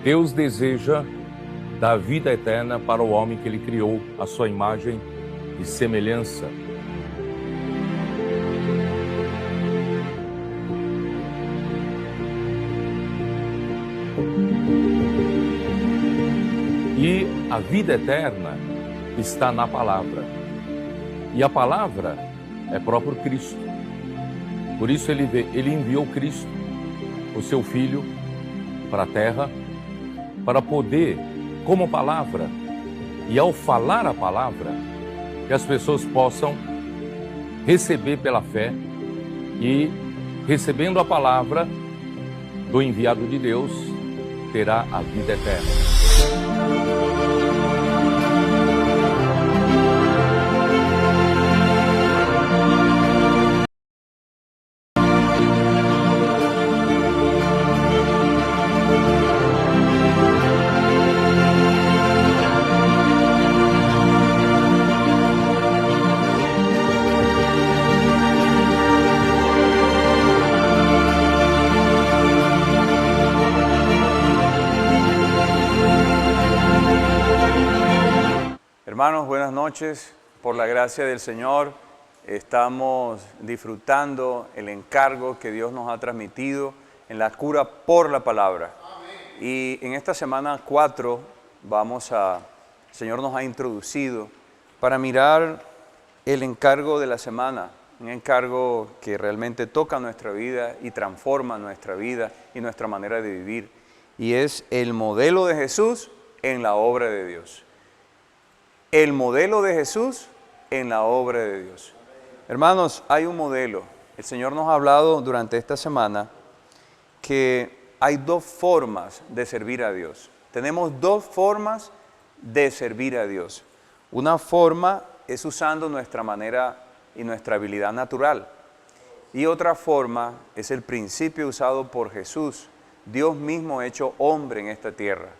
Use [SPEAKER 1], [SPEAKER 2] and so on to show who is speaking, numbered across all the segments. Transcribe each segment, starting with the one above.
[SPEAKER 1] Deus deseja dar vida eterna para o homem que Ele criou, à sua imagem e semelhança. E a vida eterna está na palavra. E a palavra é próprio Cristo. Por isso ele enviou Cristo, o seu Filho, para a terra, para poder, como palavra, e ao falar a palavra, que as pessoas possam receber pela fé e, recebendo a palavra do enviado de Deus, terá a vida eterna.
[SPEAKER 2] Hermanos, buenas noches. Por la gracia del Señor, estamos disfrutando el encargo que Dios nos ha transmitido en la cura por la palabra. Y en esta semana 4 el Señor nos ha introducido para mirar el encargo de la semana, un encargo que realmente toca nuestra vida y transforma nuestra vida y nuestra manera de vivir. Y es el modelo de Jesús en la obra de Dios. El modelo de Jesús en la obra de Dios. Hermanos, hay un modelo. El Señor nos ha hablado durante esta semana que hay dos formas de servir a Dios. Tenemos dos formas de servir a Dios. Una forma es usando nuestra manera y nuestra habilidad natural. Y otra forma es el principio usado por Jesús, Dios mismo hecho hombre en esta tierra.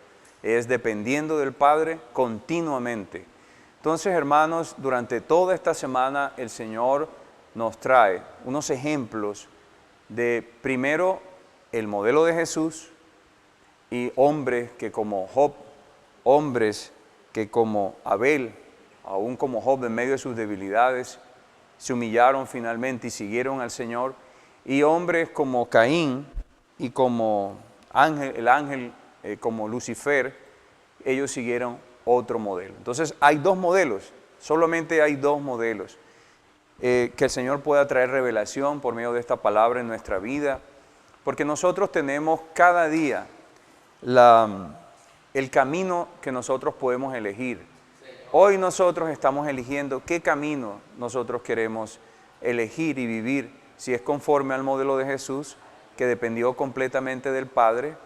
[SPEAKER 2] Es dependiendo del Padre continuamente. Entonces, hermanos, durante toda esta semana el Señor nos trae unos ejemplos de, primero, el modelo de Jesús y hombres que como Job, hombres que como Abel, aún como Job en medio de sus debilidades, se humillaron finalmente y siguieron al Señor, y hombres como Caín y como el ángel como Lucifer, ellos siguieron otro modelo. Entonces hay dos modelos, solamente hay dos modelos. Que el Señor pueda traer revelación por medio de esta palabra en nuestra vida, porque nosotros tenemos cada día el camino que nosotros podemos elegir. Hoy nosotros estamos eligiendo qué camino nosotros queremos elegir y vivir, si es conforme al modelo de Jesús, que dependió completamente del Padre,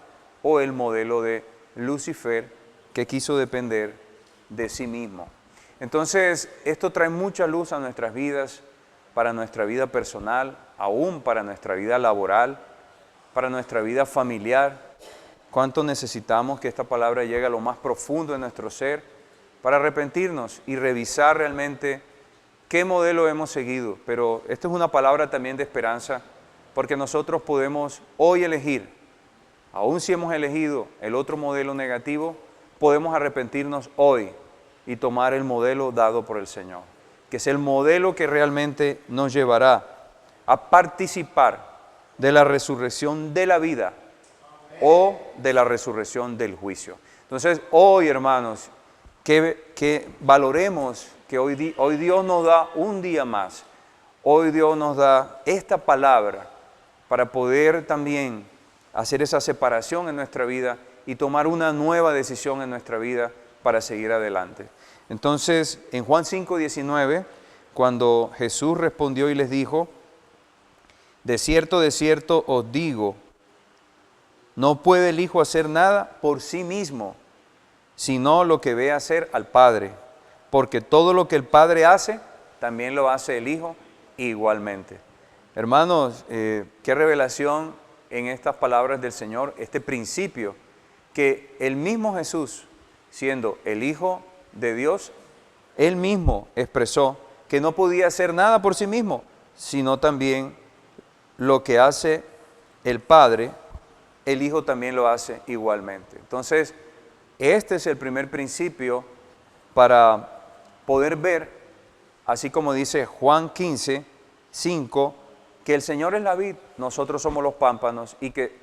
[SPEAKER 2] o el modelo de Lucifer, que quiso depender de sí mismo. Entonces, esto trae mucha luz a nuestras vidas, para nuestra vida personal, aún para nuestra vida laboral, para nuestra vida familiar. Cuánto necesitamos que esta palabra llegue a lo más profundo de nuestro ser para arrepentirnos y revisar realmente qué modelo hemos seguido. Pero esto es una palabra también de esperanza, porque nosotros podemos hoy elegir, aún si hemos elegido el otro modelo negativo, podemos arrepentirnos hoy y tomar el modelo dado por el Señor, que es el modelo que realmente nos llevará a participar de la resurrección de la vida o de la resurrección del juicio. Entonces, hoy, hermanos, que valoremos que hoy Dios nos da un día más. Hoy Dios nos da esta palabra para poder también hacer esa separación en nuestra vida y tomar una nueva decisión en nuestra vida para seguir adelante. Entonces, en Juan 5:19, cuando Jesús respondió y les dijo, de cierto os digo, no puede el Hijo hacer nada por sí mismo, sino lo que ve hacer al Padre, porque todo lo que el Padre hace, también lo hace el Hijo igualmente. Hermanos, qué revelación en estas palabras del Señor, este principio, que el mismo Jesús, siendo el Hijo de Dios, Él mismo expresó que no podía hacer nada por sí mismo, sino también lo que hace el Padre, el Hijo también lo hace igualmente. Entonces, este es el primer principio para poder ver, así como dice Juan 15, 5, que el Señor es la vid, nosotros somos los pámpanos y que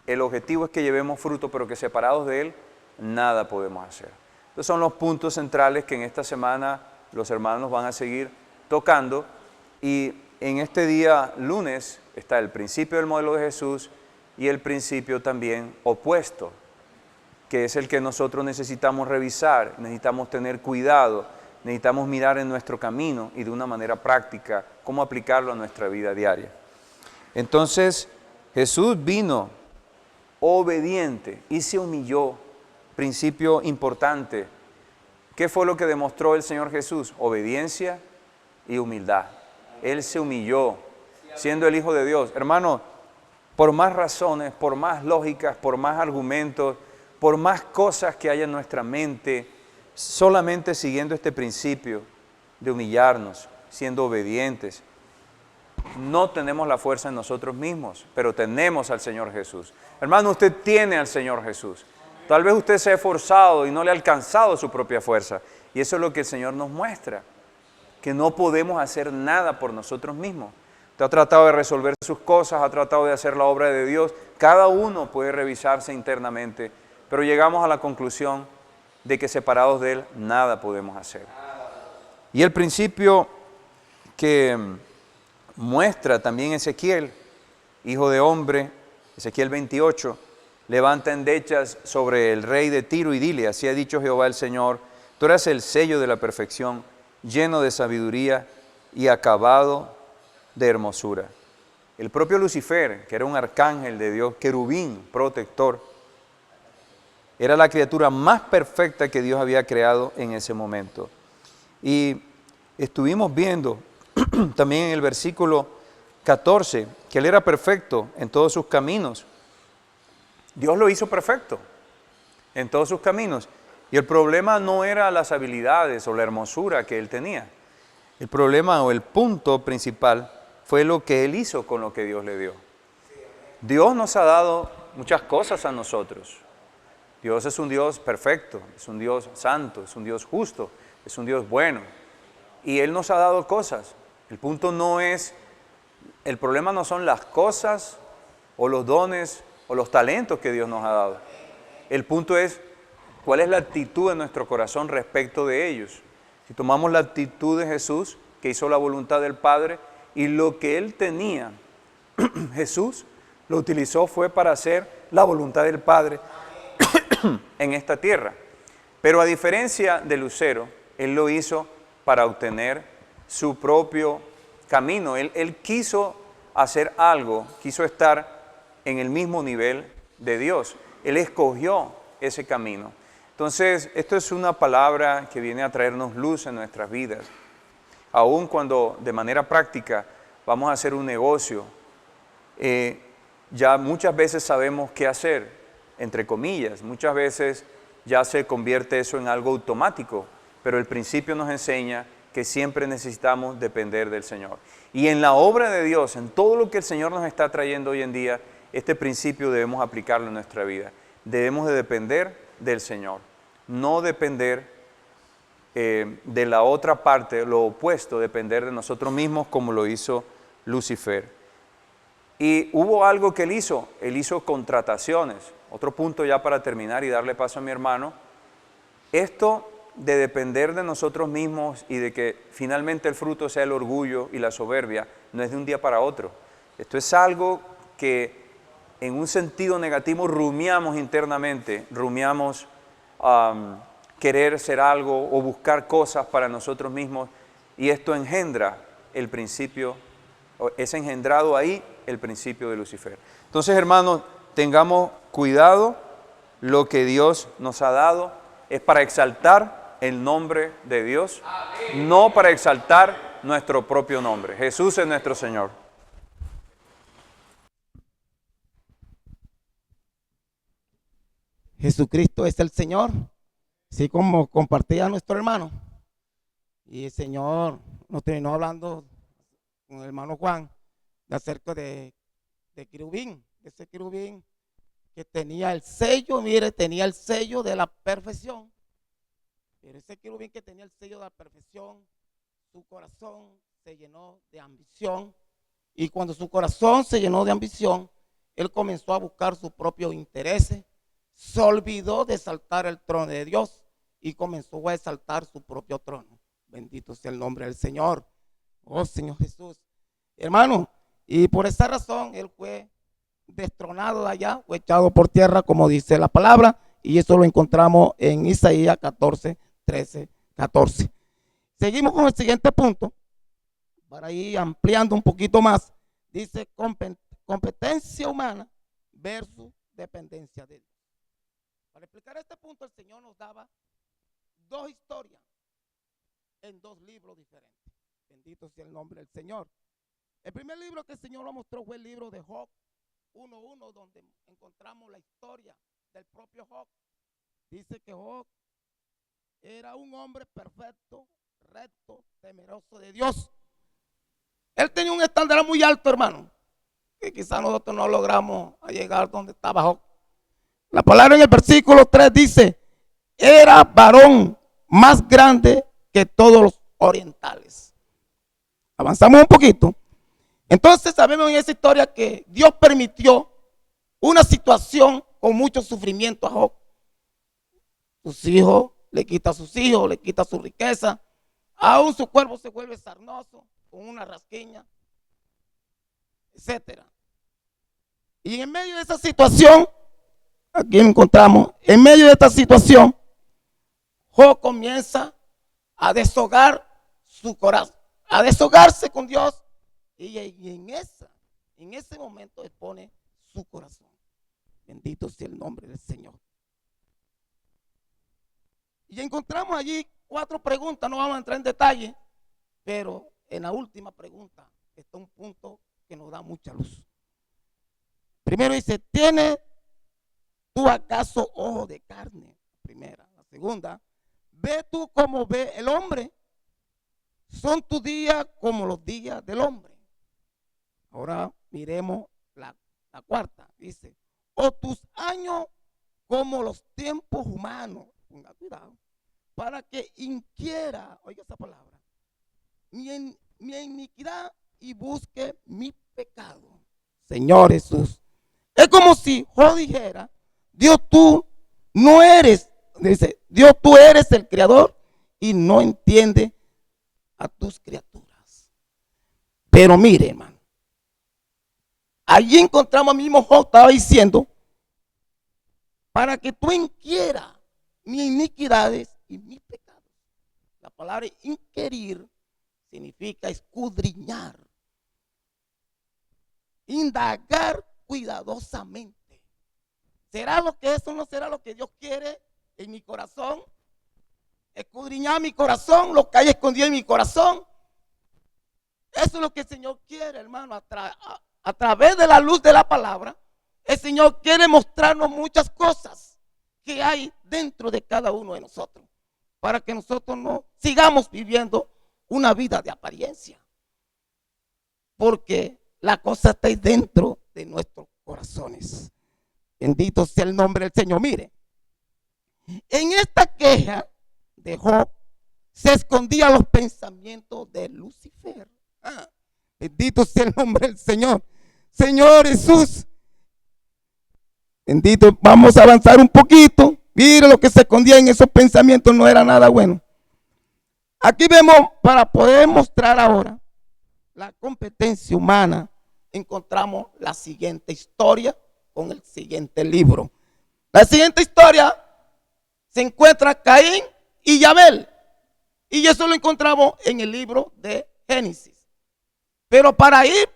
[SPEAKER 2] el objetivo es que llevemos fruto, pero que separados de Él, nada podemos hacer. Estos son los puntos centrales que en esta semana los hermanos van a seguir tocando, y en este día lunes está el principio del modelo de Jesús y el principio también opuesto, que es el que nosotros necesitamos revisar, necesitamos tener cuidado, necesitamos mirar en nuestro camino y de una manera práctica cómo aplicarlo a nuestra vida diaria. Entonces, Jesús vino obediente y se humilló. Principio importante. ¿Qué fue lo que demostró el Señor Jesús? Obediencia y humildad. Él se humilló, siendo el Hijo de Dios. Hermano, por más razones, por más lógicas, por más argumentos, por más cosas que haya en nuestra mente, solamente siguiendo este principio de humillarnos, siendo obedientes, no tenemos la fuerza en nosotros mismos, pero tenemos al Señor Jesús. Hermano, usted tiene al Señor Jesús. Tal vez usted se ha esforzado y no le ha alcanzado su propia fuerza. Y eso es lo que el Señor nos muestra, que no podemos hacer nada por nosotros mismos. Usted ha tratado de resolver sus cosas, ha tratado de hacer la obra de Dios. Cada uno puede revisarse internamente, pero llegamos a la conclusión de que separados de Él, nada podemos hacer. Y el principio que muestra también Ezequiel, hijo de hombre, Ezequiel 28, levanta endechas sobre el rey de Tiro y dile, así ha dicho Jehová el Señor, tú eres el sello de la perfección, lleno de sabiduría y acabado de hermosura. El propio Lucifer, que era un arcángel de Dios, querubín, protector, era la criatura más perfecta que Dios había creado en ese momento. Y estuvimos viendo también en el versículo 14, que Él era perfecto en todos sus caminos. Dios lo hizo perfecto en todos sus caminos. Y el problema no era las habilidades o la hermosura que Él tenía. El problema o el punto principal fue lo que Él hizo con lo que Dios le dio. Dios nos ha dado muchas cosas a nosotros. Dios es un Dios perfecto, es un Dios santo, es un Dios justo, es un Dios bueno. Y Él nos ha dado cosas. El punto no es, el problema no son las cosas o los dones o los talentos que Dios nos ha dado. El punto es, ¿cuál es la actitud de nuestro corazón respecto de ellos? Si tomamos la actitud de Jesús, que hizo la voluntad del Padre, y lo que Él tenía, Jesús lo utilizó fue para hacer la voluntad del Padre en esta tierra. Pero a diferencia de Lucero, Él lo hizo para obtener su propio camino. Él quiso hacer algo, quiso estar en el mismo nivel de Dios. Él escogió ese camino. Entonces, esto es una palabra que viene a traernos luz en nuestras vidas. Aun cuando de manera práctica vamos a hacer un negocio, ya muchas veces sabemos qué hacer, entre comillas. Muchas veces ya se convierte eso en algo automático, pero el principio nos enseña que siempre necesitamos depender del Señor. Y en la obra de Dios, en todo lo que el Señor nos está trayendo hoy en día, este principio debemos aplicarlo en nuestra vida. Debemos de depender del Señor, no depender de la otra parte, lo opuesto, depender de nosotros mismos como lo hizo Lucifer. Y hubo algo que él hizo contrataciones. Otro punto ya para terminar y darle paso a mi hermano. Esto de depender de nosotros mismos y de que finalmente el fruto sea el orgullo y la soberbia, no es de un día para otro. Esto es algo que en un sentido negativo rumiamos internamente, rumiamos querer ser algo o buscar cosas para nosotros mismos, y esto engendra el principio, es engendrado ahí el principio de Lucifer. Entonces, hermanos, tengamos cuidado, lo que Dios nos ha dado es para exaltar el nombre de Dios, no para exaltar nuestro propio nombre. Jesús es nuestro Señor.
[SPEAKER 3] Jesucristo es el Señor, así como compartía nuestro hermano. Y el Señor nos terminó hablando con el hermano Juan acerca de querubín, de ese querubín que tenía el sello, mire, tenía el sello de la perfección. Pero ese querubín que tenía el sello de la perfección, su corazón se llenó de ambición. Y cuando su corazón se llenó de ambición, él comenzó a buscar sus propios intereses, se olvidó de exaltar el trono de Dios y comenzó a exaltar su propio trono. Bendito sea el nombre del Señor. Oh Señor Jesús. Hermano, y por esa razón él fue destronado de allá, fue echado por tierra, como dice la palabra, y eso lo encontramos en Isaías 14, 13, 14. Seguimos con el siguiente punto, para ir ampliando un poquito más. Dice competencia humana versus dependencia de Dios. Para explicar este punto, el Señor nos daba dos historias en dos libros diferentes. Bendito sea el nombre del Señor. El primer libro que el Señor nos mostró fue el libro de Job 1:1, donde encontramos la historia del propio Job. Dice que Job era un hombre perfecto, recto, temeroso de Dios. Él tenía un estándar muy alto, hermano, que quizás nosotros no logramos llegar donde estaba Job. La palabra en el versículo 3 dice: era varón más grande que todos los orientales. Avanzamos un poquito. Entonces sabemos en esa historia que Dios permitió una situación con mucho sufrimiento a Job. Sus hijos, le quita a sus hijos, le quita su riqueza. Aún su cuerpo se vuelve sarnoso, con una rasquiña, etc. Y en medio de esa situación, aquí encontramos, en medio de esta situación, Job comienza a deshogar su corazón, a deshogarse con Dios. Y en ese momento expone su corazón. Bendito sea el nombre del Señor. Y encontramos allí 4 preguntas, no vamos a entrar en detalle, pero en la última pregunta está un punto que nos da mucha luz. Primero dice: ¿tienes tú acaso ojo de carne? Primera. La segunda: ¿ve tú como ve el hombre? ¿Son tus días como los días del hombre? Ahora miremos la cuarta. Dice: o tus años como los tiempos humanos. Ponga cuidado, para que inquiera, oiga esa palabra, mi iniquidad y busque mi pecado. Señor Jesús, es como si Job dijera: Dios, tú no eres, dice, Dios, tú eres el creador y no entiendes a tus criaturas. Pero mire, hermano, allí encontramos al mismo Job, estaba diciendo: para que tú inquieras mis iniquidades y mis pecados. La palabra inquirir significa escudriñar, indagar cuidadosamente. ¿Será lo que eso no será lo que Dios quiere en mi corazón? Escudriñar mi corazón, lo que hay escondido en mi corazón. Eso es lo que el Señor quiere, hermano. A través de la luz de la palabra, el Señor quiere mostrarnos muchas cosas que hay dentro de cada uno de nosotros, para que nosotros no sigamos viviendo una vida de apariencia, porque la cosa está ahí dentro de nuestros corazones. Bendito sea el nombre del Señor. Mire, en esta queja de Job se escondían los pensamientos de Lucifer. Bendito sea el nombre del Señor. Señor Jesús, bendito. Vamos a avanzar un poquito. Mire, lo que se escondía en esos pensamientos no era nada bueno. Aquí vemos, para poder mostrar ahora la competencia humana, encontramos la siguiente historia con el siguiente libro. La siguiente historia se encuentra Caín y Abel, y eso lo encontramos en el libro de Génesis. Pero para ir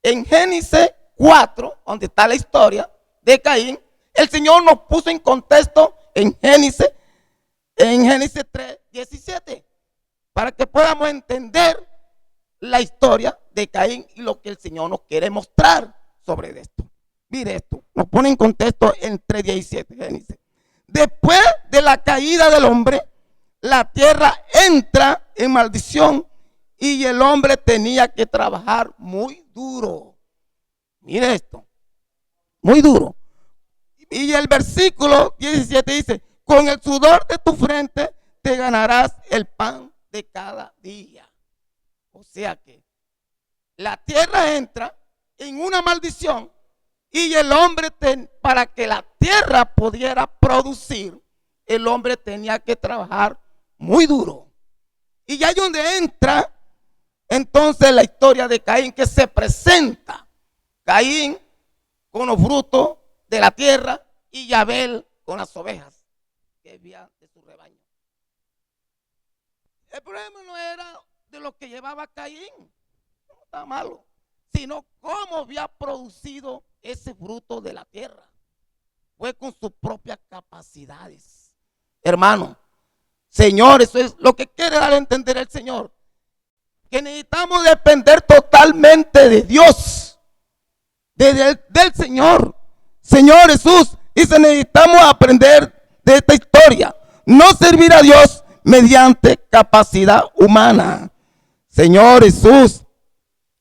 [SPEAKER 3] en Génesis 4, donde está la historia de Caín, el Señor nos puso en contexto en Génesis 3, 17, para que podamos entender la historia de Caín y lo que el Señor nos quiere mostrar sobre esto. Mire esto, nos pone en contexto en 3:17, Génesis. Después de la caída del hombre, la tierra entra en maldición y el hombre tenía que trabajar muy duro. Mire esto, muy duro. Y el versículo 17 dice, con el sudor de tu frente te ganarás el pan de cada día. O sea que la tierra entra en una maldición y el hombre, para que la tierra pudiera producir, el hombre tenía que trabajar muy duro. Y ya es donde entra entonces la historia de Caín, que se presenta Caín con los frutos de la tierra y Abel con las ovejas que había de su rebaño. El problema no era de lo que llevaba Caín, no está malo, sino cómo había producido ese fruto de la tierra. Fue con sus propias capacidades. Hermano, Señor, eso es lo que quiere dar a entender el Señor, que necesitamos depender totalmente de Dios, del Señor. Señor Jesús, dice, necesitamos aprender de esta historia, no servir a Dios mediante capacidad humana. Señor Jesús,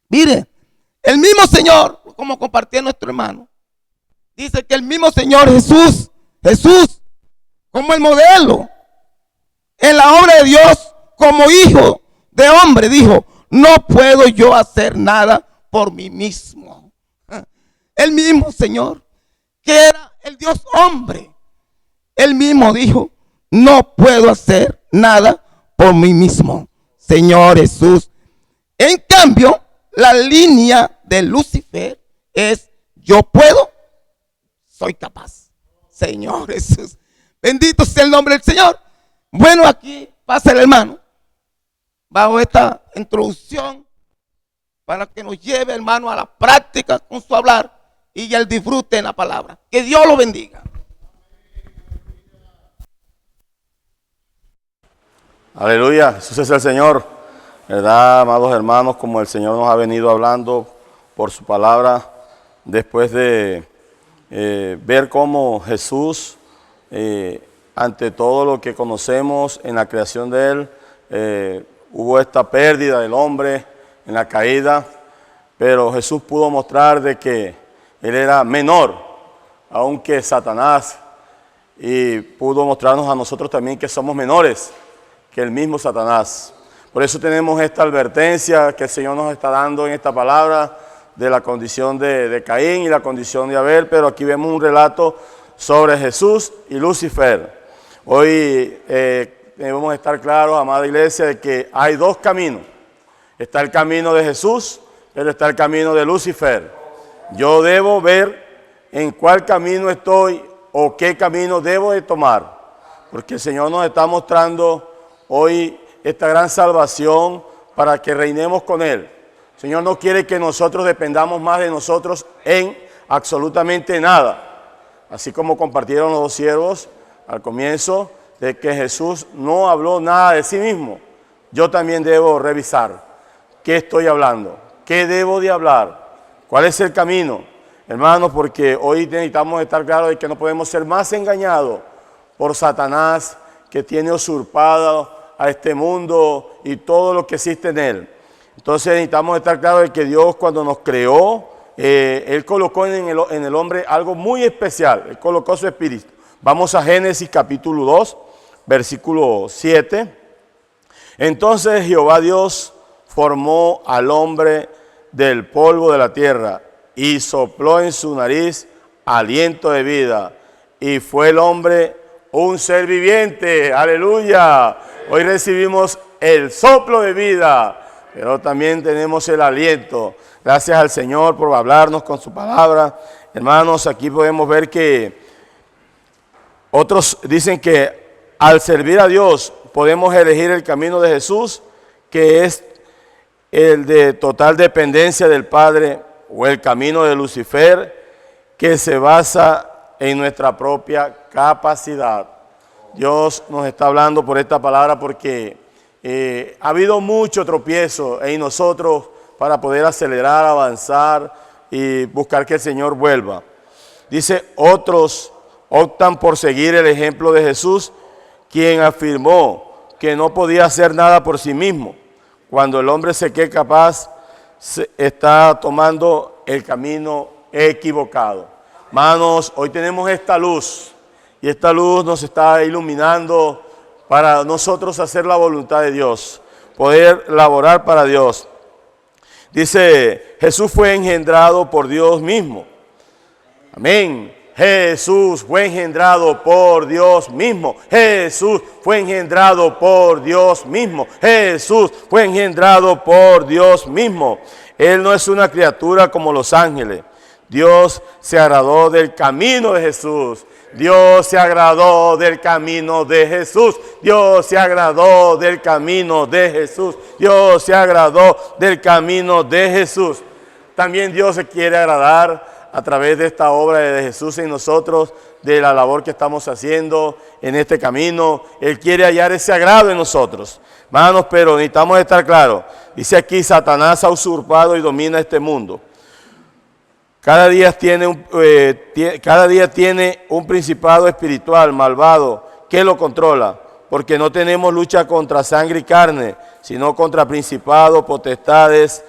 [SPEAKER 3] mire, el mismo Señor, como compartía nuestro hermano, dice que el mismo Señor Jesús, como el modelo en la obra de Dios, como hijo de hombre, dijo, no puedo yo hacer nada por mí mismo. El mismo Señor, que era el Dios hombre, él mismo dijo, no puedo hacer nada por mí mismo. Señor Jesús. En cambio, la línea de Lucifer es, yo puedo, soy capaz. Señor Jesús. Bendito sea el nombre del Señor. Bueno, aquí pasa el hermano, bajo esta introducción, para que nos lleve, hermano, a la práctica con su hablar y el disfrute en la palabra. Que Dios lo bendiga.
[SPEAKER 4] Aleluya, Jesús es el Señor, ¿verdad, amados hermanos? Como el Señor nos ha venido hablando por su palabra, después de ver cómo Jesús, ante todo lo que conocemos en la creación de Él, hubo esta pérdida del hombre en la caída, pero Jesús pudo mostrar de que Él era menor, aunque Satanás, y pudo mostrarnos a nosotros también que somos menores que el mismo Satanás. Por eso tenemos esta advertencia que el Señor nos está dando en esta palabra de la condición de Caín y la condición de Abel, pero aquí vemos un relato sobre Jesús y Lucifer. Hoy debemos estar claros, amada iglesia, de que hay dos caminos. Está el camino de Jesús, pero está el camino de Lucifer. Yo debo ver en cuál camino estoy o qué camino debo de tomar, porque el Señor nos está mostrando hoy esta gran salvación para que reinemos con Él. El Señor no quiere que nosotros dependamos más de nosotros en absolutamente nada. Así como compartieron los dos siervos al comienzo, de que Jesús no habló nada de sí mismo. Yo también debo revisar qué estoy hablando, qué debo de hablar, cuál es el camino. Hermanos, porque hoy necesitamos estar claros de que no podemos ser más engañados por Satanás, que tiene usurpado a este mundo y todo lo que existe en él. Entonces necesitamos estar claros de que Dios, cuando nos creó, Él colocó en el hombre algo muy especial. Él colocó su espíritu. Vamos a Génesis capítulo 2, versículo 7. Entonces Jehová Dios formó al hombre del polvo de la tierra y sopló en su nariz aliento de vida, y fue el hombre un ser viviente. Aleluya. Hoy recibimos el soplo de vida, pero también tenemos el aliento. Gracias al Señor por hablarnos con su palabra. Hermanos, aquí podemos ver que otros dicen que al servir a Dios podemos elegir el camino de Jesús, que es el de total dependencia del Padre, o el camino de Lucifer, que se basa en nuestra propia capacidad. Dios nos está hablando por esta palabra porque ha habido mucho tropiezo en nosotros para poder acelerar, avanzar y buscar que el Señor vuelva. Dice, otros optan por seguir el ejemplo de Jesús, quien afirmó que no podía hacer nada por sí mismo. Cuando el hombre se cree capaz, está tomando el camino equivocado. Hermanos, hoy tenemos esta luz y esta luz nos está iluminando para nosotros hacer la voluntad de Dios, poder laborar para Dios. Dice, Jesús fue engendrado por Dios mismo. Amén. Jesús fue engendrado por Dios mismo. Jesús fue engendrado por Dios mismo. Jesús fue engendrado por Dios mismo. Él no es una criatura como los ángeles. Dios se agradó del camino de Jesús. Dios se agradó del camino de Jesús. Dios se agradó del camino de Jesús. Dios se agradó del camino de Jesús. También Dios se quiere agradar a través de esta obra de Jesús en nosotros, de la labor que estamos haciendo en este camino. Él quiere hallar ese agrado en nosotros. Hermanos, pero necesitamos estar claros. Dice aquí, Satanás ha usurpado y domina este mundo. Cada día tiene un principado espiritual malvado que lo controla, porque no tenemos lucha contra sangre y carne, sino contra principados, potestades,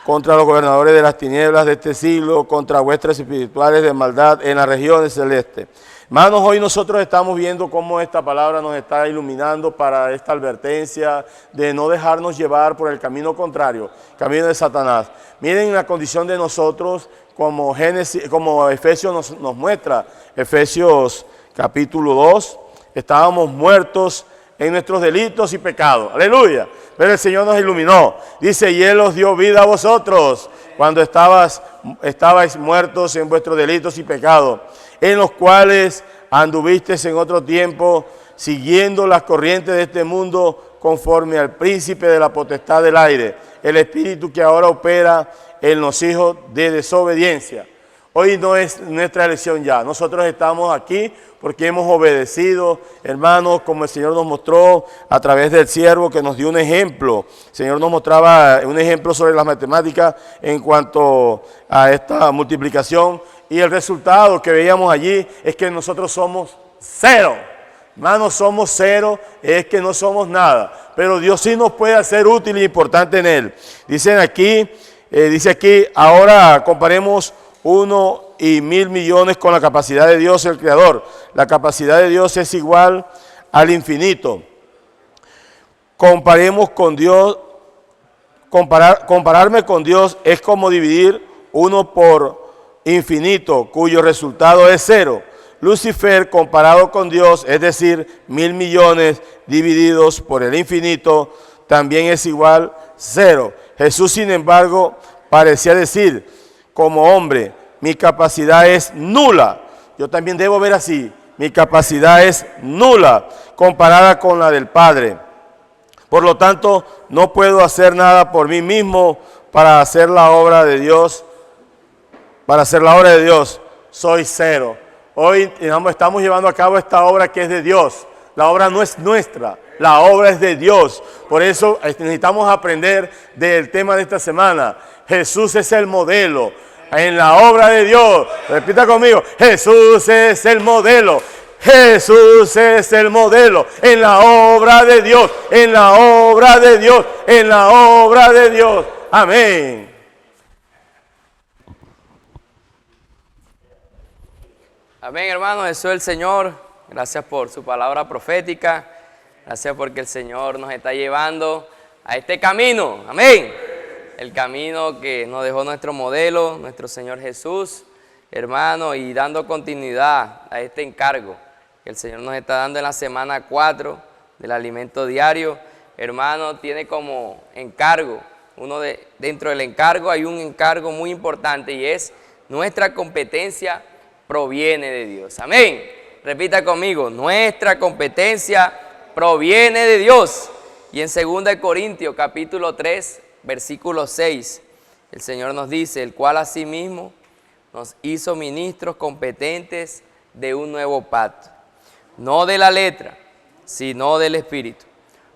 [SPEAKER 4] contra los gobernadores de las tinieblas de este siglo, contra huestes espirituales de maldad en las regiones celestes. Hermanos, hoy nosotros estamos viendo cómo esta palabra nos está iluminando para esta advertencia de no dejarnos llevar por el camino contrario, camino de Satanás. Miren la condición de nosotros como Efesios nos muestra. Efesios capítulo 2, estábamos muertos en nuestros delitos y pecados. Aleluya. Pero el Señor nos iluminó. Dice, y Él os dio vida a vosotros cuando estabais muertos en vuestros delitos y pecados, en los cuales anduvisteis en otro tiempo, siguiendo las corrientes de este mundo, conforme al príncipe de la potestad del aire, el espíritu que ahora opera en los hijos de desobediencia. Hoy no es nuestra elección ya. Nosotros estamos aquí porque hemos obedecido, hermanos, como el Señor nos mostró a través del siervo que nos dio un ejemplo. El Señor nos mostraba un ejemplo sobre las matemáticas en cuanto a esta multiplicación. Y el resultado que veíamos allí es que nosotros somos cero. Hermanos, somos cero, es que no somos nada. Pero Dios sí nos puede hacer útil e importante en Él. Dice aquí, ahora comparemos 1 y 1000 millones con la capacidad de Dios, el Creador. La capacidad de Dios es igual al infinito. Comparemos con Dios. Compararme con Dios es como dividir 1 por infinito, cuyo resultado es 0. Lucifer comparado con Dios, es decir, 1000 millones divididos por el infinito, también es igual 0. Jesús, sin embargo, parecía decir, como hombre, mi capacidad es nula. Yo también debo ver así, mi capacidad es nula comparada con la del Padre. Por lo tanto, no puedo hacer nada por mí mismo para hacer la obra de Dios. Para hacer la obra de Dios, soy cero. Hoy estamos llevando a cabo esta obra que es de Dios. La obra no es nuestra, la obra es de Dios. Por eso necesitamos aprender del tema de esta semana. Jesús es el modelo en la obra de Dios. Repita conmigo, Jesús es el modelo. Jesús es el modelo en la obra de Dios, en la obra de Dios, en la obra de Dios. Amén.
[SPEAKER 5] Amén, hermanos, Jesús es el Señor. Gracias por su palabra profética. Gracias porque el Señor nos está llevando a este camino. Amén. El camino que nos dejó nuestro modelo, nuestro Señor Jesús, hermano, y dando continuidad a este encargo que el Señor nos está dando en la semana 4 del alimento diario. Hermano, tiene como encargo, dentro del encargo hay un encargo muy importante y es nuestra competencia proviene de Dios. Amén. Repita conmigo, nuestra competencia proviene de Dios. Y en 2 Corintios capítulo 3, versículo 6, el Señor nos dice, el cual asimismo nos hizo ministros competentes de un nuevo pacto, no de la letra, sino del Espíritu.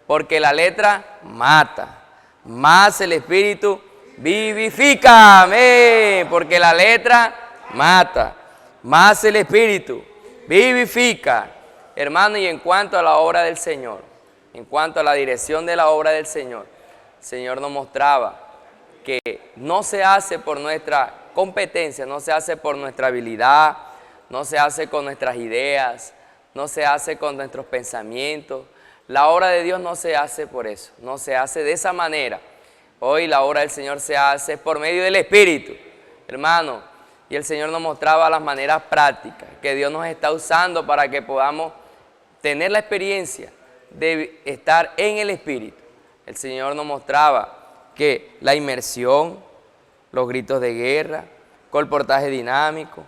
[SPEAKER 5] Porque la letra mata, mas el Espíritu vivifica. Amén. Porque la letra mata, más el Espíritu vivifica. Hermano, y en cuanto a la obra del Señor, en cuanto a la dirección de la obra del Señor, el Señor nos mostraba que no se hace por nuestra competencia no se hace por nuestra habilidad, no se hace con nuestras ideas, no se hace con nuestros pensamientos. La obra de Dios no se hace por eso, no se hace de esa manera. Hoy la obra del Señor se hace por medio del Espíritu, hermano. Y el Señor nos mostraba las maneras prácticas que Dios nos está usando para que podamos tener la experiencia de estar en el Espíritu. El Señor nos mostraba que la inmersión, los gritos de guerra, colportaje dinámico,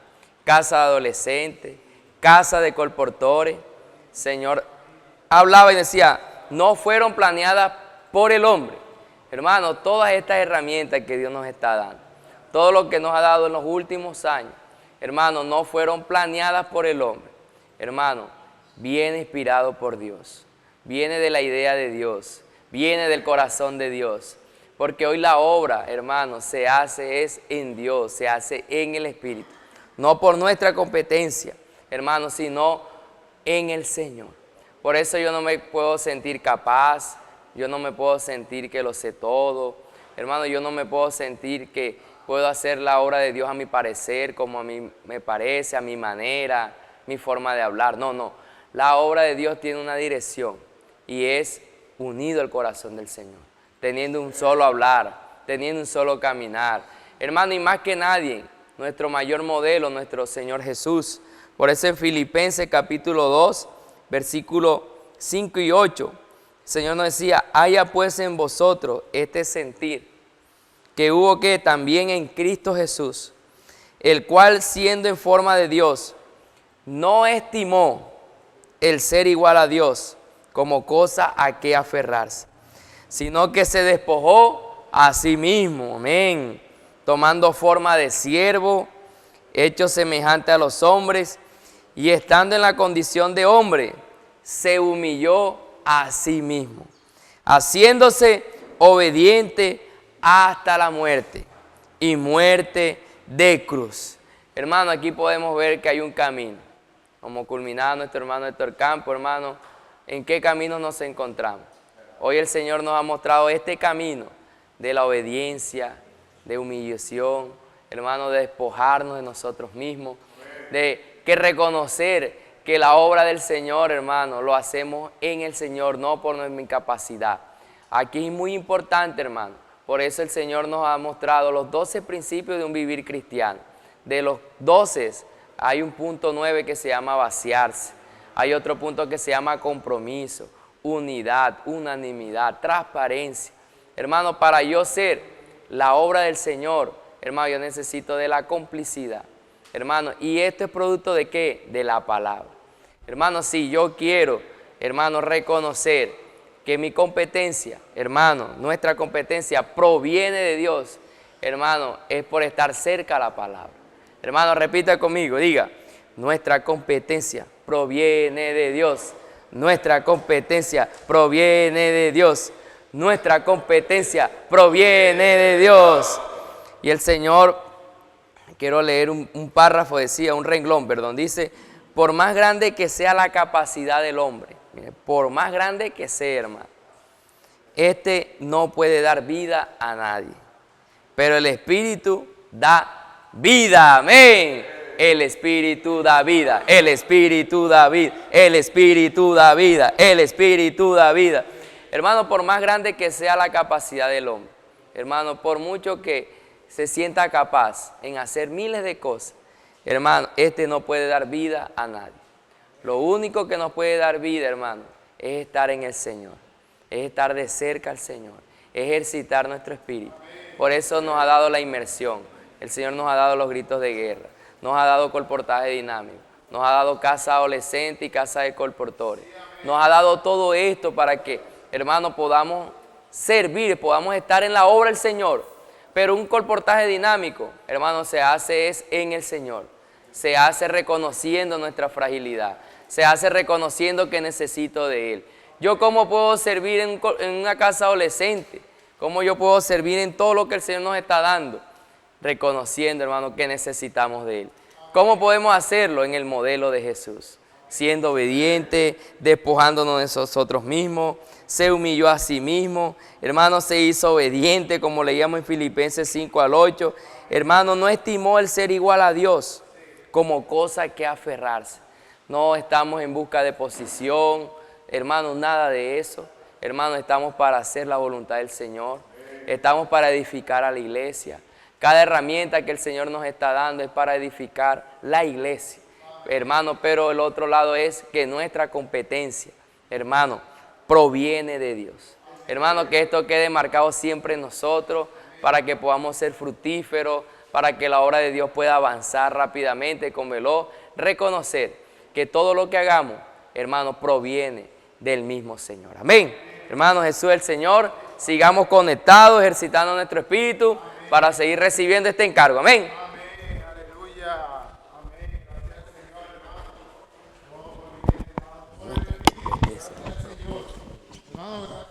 [SPEAKER 5] casa de adolescentes, casa de colportores. Señor hablaba y decía, no fueron planeadas por el hombre. Hermano, todas estas herramientas que Dios nos está dando, todo lo que nos ha dado en los últimos años, hermano, no fueron planeadas por el hombre. Hermano, viene inspirado por Dios, viene de la idea de Dios, viene del corazón de Dios. Porque hoy la obra, hermano, se hace es en Dios, se hace en el Espíritu. No por nuestra competencia, hermano, sino en el Señor. Por eso yo no me puedo sentir capaz, yo no me puedo sentir que lo sé todo. Hermano, yo no me puedo sentir que puedo hacer la obra de Dios a mi parecer, como a mí me parece, a mi manera, mi forma de hablar. No, no. La obra de Dios tiene una dirección y es unido al corazón del Señor, teniendo un solo hablar, teniendo un solo caminar. Hermano, y más que nadie, nuestro mayor modelo, nuestro Señor Jesús. Por eso en Filipenses capítulo 2, versículos 5 y 8, el Señor nos decía, haya pues en vosotros este sentir que hubo que también en Cristo Jesús, el cual siendo en forma de Dios, no estimó el ser igual a Dios como cosa a que aferrarse, sino que se despojó a sí mismo, amén, tomando forma de siervo, hecho semejante a los hombres, y estando en la condición de hombre, se humilló a sí mismo, haciéndose obediente hasta la muerte, y muerte de cruz. Hermano, aquí podemos ver que hay un camino, como culminaba nuestro hermano Héctor Campo, hermano, ¿en qué camino nos encontramos? Hoy el Señor nos ha mostrado este camino de la obediencia, de humillación, hermano, de despojarnos de nosotros mismos, de que reconocer que la obra del Señor, hermano, lo hacemos en el Señor, no por nuestra incapacidad. Aquí es muy importante, hermano, por eso el Señor nos ha mostrado los 12 principios de un vivir cristiano. De los 12 hay un punto 9 que se llama vaciarse, hay otro punto que se llama compromiso, unidad, unanimidad, transparencia. Hermano, para yo ser la obra del Señor, hermano, yo necesito de la complicidad. Hermano, ¿y esto es producto de qué? De la palabra. Hermano, si yo quiero, hermano, reconocer que mi competencia, hermano, nuestra competencia proviene de Dios, hermano, es por estar cerca a la palabra. Hermano, repita conmigo, diga, nuestra competencia proviene de Dios. Nuestra competencia proviene de Dios. Nuestra competencia proviene de Dios. Y el Señor, quiero leer un párrafo, decía, un renglón, perdón, dice, por más grande que sea la capacidad del hombre, mire, por más grande que sea, hermano, este no puede dar vida a nadie, pero el Espíritu da vida, amén. El Espíritu da vida, el Espíritu da vida, el Espíritu da vida, el Espíritu da vida. Hermano, por más grande que sea la capacidad del hombre, hermano, por mucho que se sienta capaz en hacer miles de cosas, hermano, este no puede dar vida a nadie. Lo único que nos puede dar vida, hermano, es estar en el Señor, es estar de cerca al Señor, ejercitar nuestro espíritu. Por eso nos ha dado la inmersión, el Señor nos ha dado los gritos de guerra, nos ha dado colportaje dinámico, nos ha dado casa adolescente y casa de colportores. Nos ha dado todo esto para que, hermano, podamos servir, podamos estar en la obra del Señor. Pero un colportaje dinámico, hermano, se hace es en el Señor. Se hace reconociendo nuestra fragilidad. Se hace reconociendo que necesito de Él. ¿Yo cómo puedo servir en una casa adolescente? ¿Cómo yo puedo servir en todo lo que el Señor nos está dando? Reconociendo, hermano, que necesitamos de Él. ¿Cómo podemos hacerlo? En el modelo de Jesús. siendo obediente, despojándonos de nosotros mismos, se humilló a sí mismo, hermano, se hizo obediente, como leíamos en Filipenses 5 al 8, hermano, no estimó el ser igual a Dios como cosa que aferrarse. No estamos en busca de posición, hermano, nada de eso. Hermano, estamos para hacer la voluntad del Señor, estamos para edificar a la iglesia. Cada herramienta que el Señor nos está dando es para edificar la iglesia, hermano, pero el otro lado es que nuestra competencia, hermano, proviene de Dios. Hermano, que esto quede marcado siempre en nosotros para que podamos ser fructíferos, para que la obra de Dios pueda avanzar rápidamente con veloz. Reconocer que todo lo que hagamos, hermano, proviene del mismo Señor. Amén. Hermano, Jesús el Señor, sigamos conectados, ejercitando nuestro espíritu para seguir recibiendo este encargo. Amén.
[SPEAKER 6] Amén, aleluya. Amén. Gracias, Señor, hermano.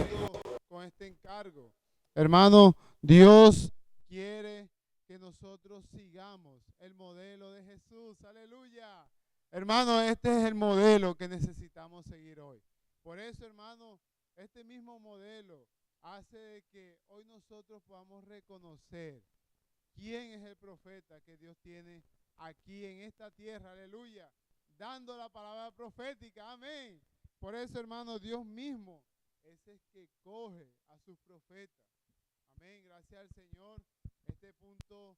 [SPEAKER 6] Hermano, con este encargo. Hermano, Dios quiere que nosotros sigamos el modelo de Jesús. Aleluya. Hermano, este es el modelo que necesitamos seguir hoy. Por eso, hermano, este mismo modelo hace que hoy nosotros podamos reconocer quién es el profeta que Dios tiene aquí en esta tierra, aleluya, dando la palabra profética, amén. Por eso, hermano, Dios mismo es el que coge a sus profetas, amén. Gracias al Señor, este punto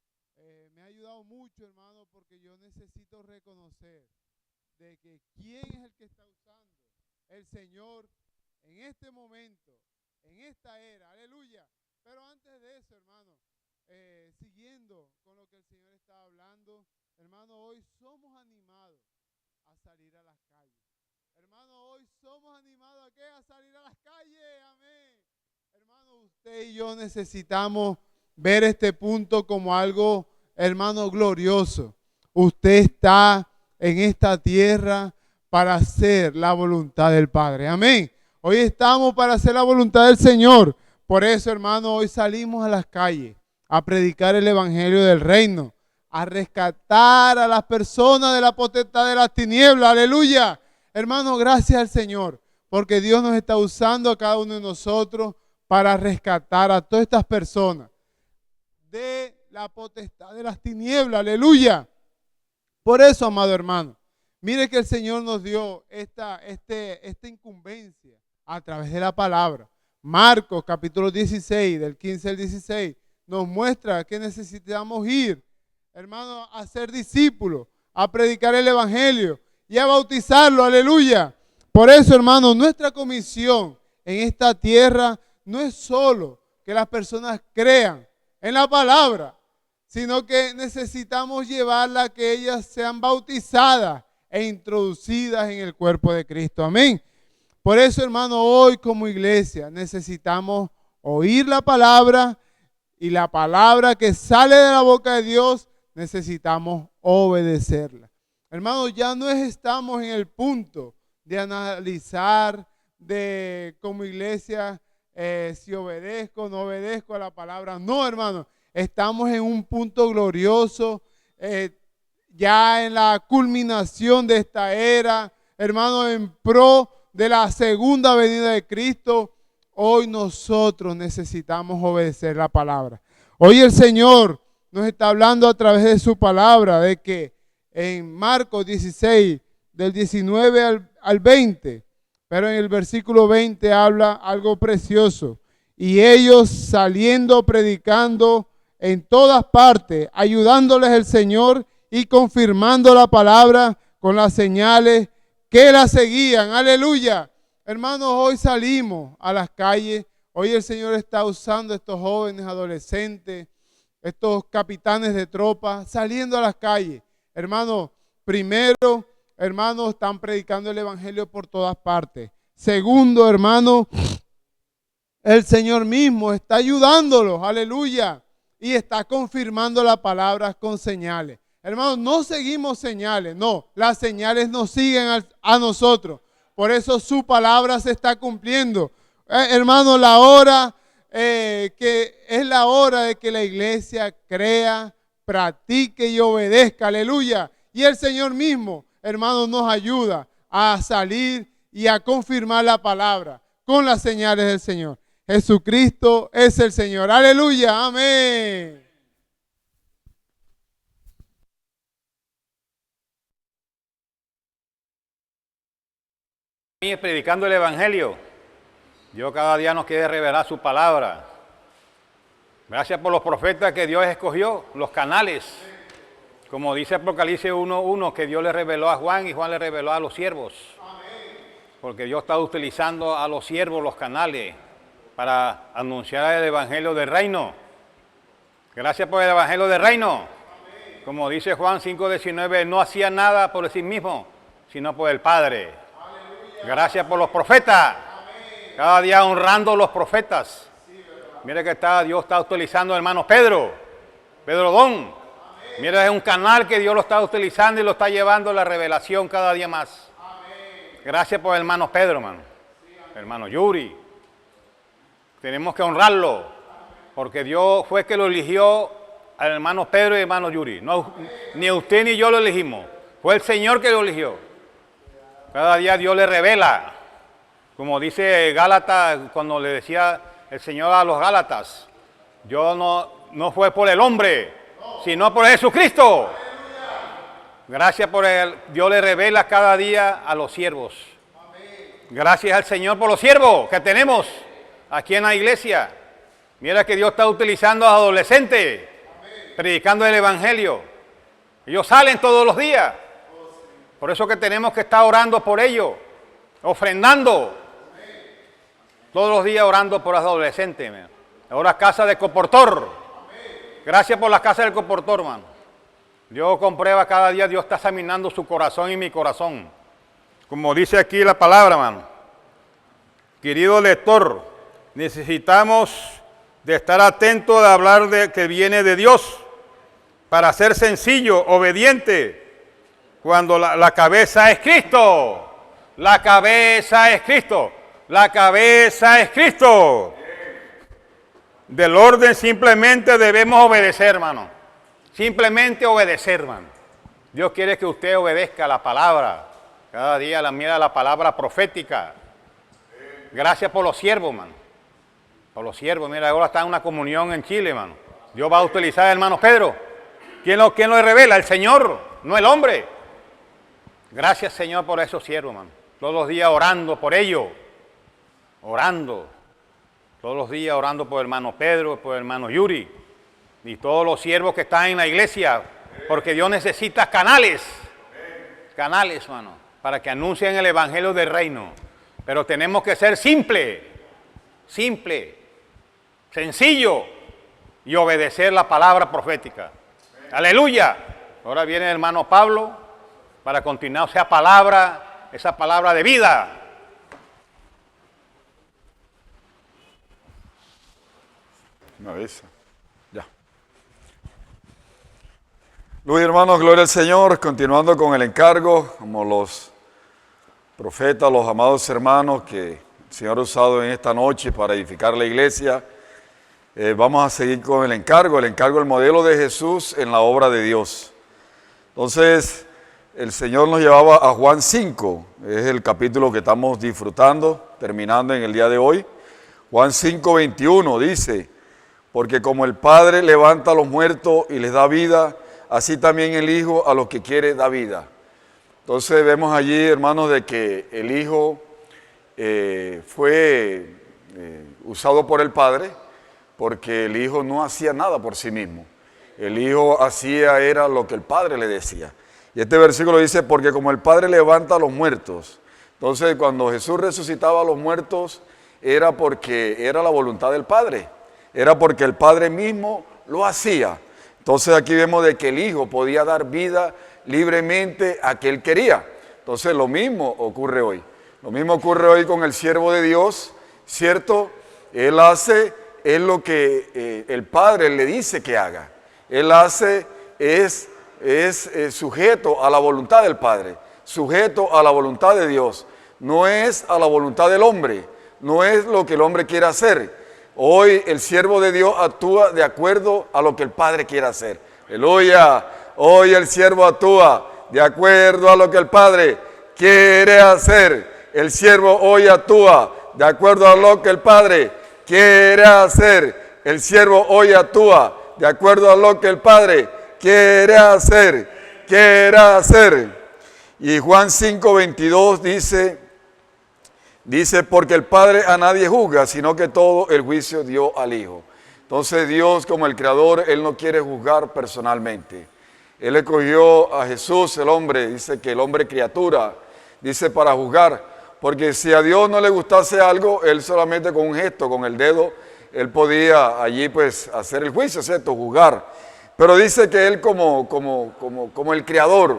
[SPEAKER 6] me ha ayudado mucho, hermano, porque yo necesito reconocer de que quién es el que está usando el Señor en este momento, en esta era, aleluya. Pero antes de eso, hermano, siguiendo con lo que el Señor está hablando, hermano, hoy somos animados a salir a las calles. Hermano, hoy somos animados ¿a qué? A salir a las calles, amén. Hermano, usted y yo necesitamos ver este punto como algo, hermano, glorioso. Usted está en esta tierra para hacer la voluntad del Padre, amén. Hoy estamos para hacer la voluntad del Señor. Por eso, hermano, hoy salimos a las calles a predicar el evangelio del reino, a rescatar a las personas de la potestad de las tinieblas, aleluya. Hermano, gracias al Señor, porque Dios nos está usando a cada uno de nosotros para rescatar a todas estas personas de la potestad de las tinieblas, aleluya. Por eso, amado hermano, mire que el Señor nos dio esta incumbencia a través de la palabra. Marcos capítulo 16, del 15 al 16, nos muestra que necesitamos ir, hermano, a ser discípulos, a predicar el evangelio y a bautizarlo, aleluya. Por eso, hermano, nuestra comisión en esta tierra no es solo que las personas crean en la palabra, sino que necesitamos llevarla a que ellas sean bautizadas e introducidas en el cuerpo de Cristo. Amén. Por eso, hermano, hoy como iglesia necesitamos oír la palabra y la palabra que sale de la boca de Dios necesitamos obedecerla. Hermano, ya no estamos en el punto de analizar de como iglesia si obedezco o no obedezco a la palabra. No, hermano, estamos en un punto glorioso, ya en la culminación de esta era, hermano, en pro de la segunda venida de Cristo. Hoy nosotros necesitamos obedecer la palabra. Hoy el Señor nos está hablando a través de su palabra de que en Marcos 16, del 19 al 20, pero en el versículo 20 habla algo precioso. Y ellos saliendo predicando en todas partes, ayudándoles el Señor y confirmando la palabra con las señales que la seguían. Aleluya. Hermanos, hoy salimos a las calles. Hoy el Señor está usando a estos jóvenes, adolescentes, estos capitanes de tropa, saliendo a las calles. Hermanos, primero, hermanos, están predicando el evangelio por todas partes. Segundo, hermano, el Señor mismo está ayudándolos. Aleluya. Y está confirmando las palabras con señales. Hermanos, no seguimos señales, no, las señales nos siguen a nosotros. Por eso su palabra se está cumpliendo. Hermanos, la hora que es la hora de que la iglesia crea, practique y obedezca, aleluya. Y el Señor mismo hermano, nos ayuda a salir y a confirmar la palabra con las señales del Señor. Jesucristo es el Señor. Aleluya, amén.
[SPEAKER 7] Predicando el Evangelio. Dios cada día nos quiere revelar su palabra. Gracias por los profetas que Dios escogió, los canales. Como dice Apocalipsis 1:1, que Dios le reveló a Juan y Juan le reveló a los siervos. Porque Dios está utilizando a los siervos, los canales, para anunciar el Evangelio del Reino. Gracias por el Evangelio del Reino. Como dice Juan 5:19, no hacía nada por sí mismo, sino por el Padre. Gracias por los profetas. Cada día honrando a los profetas. Mire que Dios está utilizando, hermano Pedro Don. Mira, es un canal que Dios lo está utilizando y lo está llevando a la revelación cada día más. Gracias por el hermano Pedro, hermano. Hermano Yuri. Tenemos que honrarlo, porque Dios fue que lo eligió al hermano Pedro y hermano Yuri. No, ni usted ni yo lo elegimos. Fue el Señor que lo eligió. Cada día Dios le revela. Como dice Gálatas, cuando le decía el Señor a los Gálatas, yo no fue por el hombre, sino por Jesucristo. Gracias por Dios le revela cada día a los siervos. Gracias al Señor por los siervos que tenemos aquí en la iglesia. Mira que Dios está utilizando a adolescentes, predicando el Evangelio. Ellos salen todos los días. Por eso que tenemos que estar orando por ellos, ofrendando. Todos los días orando por los adolescentes. Ahora casa de Coportor. Gracias por la casa del Coportor, hermano. Dios comprueba cada día, Dios está examinando su corazón y mi corazón. Como dice aquí la palabra, hermano. Querido lector, necesitamos de estar atentos a hablar de que viene de Dios para ser sencillo, obediente, cuando la cabeza es Cristo. La cabeza es Cristo. La cabeza es Cristo. Del orden simplemente debemos obedecer, hermano. Simplemente obedecer, hermano. Dios quiere que usted obedezca la palabra. Cada día mira la palabra profética. Gracias por los siervos, hermano. Por los siervos. Mira, ahora está en una comunión en Chile, hermano. Dios va a utilizar al hermano Pedro. ¿Quién lo revela? El Señor, no el hombre. Gracias, Señor, por esos siervos, hermano. Todos los días orando por ellos. Orando. Todos los días orando por el hermano Pedro, por el hermano Yuri. Y todos los siervos que están en la iglesia. Porque Dios necesita canales. Canales, hermano. Para que anuncien el Evangelio del Reino. Pero tenemos que ser simple, sencillo y obedecer la palabra profética. Aleluya. Ahora viene el hermano Pablo para continuar esa palabra de vida.
[SPEAKER 8] Una vez. Ya. Luis, hermanos, gloria al Señor. Continuando con el encargo, como los profetas, los amados hermanos que el Señor ha usado en esta noche para edificar la iglesia, vamos a seguir con el encargo del modelo de Jesús en la obra de Dios. Entonces, el Señor nos llevaba a Juan 5, es el capítulo que estamos disfrutando, terminando en el día de hoy. Juan 5:21 dice: porque como el Padre levanta a los muertos y les da vida, así también el Hijo a los que quiere da vida. Entonces vemos allí, hermanos, de que el Hijo fue usado por el Padre, porque el Hijo no hacía nada por sí mismo. El Hijo era lo que el Padre le decía. Y este versículo dice, porque como el Padre levanta a los muertos. Entonces cuando Jesús resucitaba a los muertos, era porque era la voluntad del Padre. Era porque el Padre mismo lo hacía. Entonces aquí vemos de que el Hijo podía dar vida libremente a quien él quería. Entonces lo mismo ocurre hoy. Lo mismo ocurre hoy con el siervo de Dios, ¿cierto? Él hace lo que el Padre le dice que haga. Él es sujeto a la voluntad del Padre, sujeto a la voluntad de Dios. No es a la voluntad del hombre, no es lo que el hombre quiere hacer. Hoy el siervo de Dios actúa de acuerdo a lo que el Padre quiere hacer. Aleluya. Hoy el siervo actúa de acuerdo a lo que el Padre quiere hacer. El siervo hoy actúa de acuerdo a lo que el Padre quiere hacer. El siervo hoy actúa de acuerdo a lo que el Padre quiere hacer. Quiere hacer. Y Juan 5:22 dice, porque el Padre a nadie juzga, sino que todo el juicio dio al Hijo. Entonces Dios, como el Creador, Él no quiere juzgar personalmente. Él escogió a Jesús, el hombre, dice que el hombre criatura, dice para juzgar. Porque si a Dios no le gustase algo, Él solamente con un gesto, con el dedo, Él podía allí pues hacer el juicio, ¿cierto? Juzgar. Pero dice que Él como el Creador,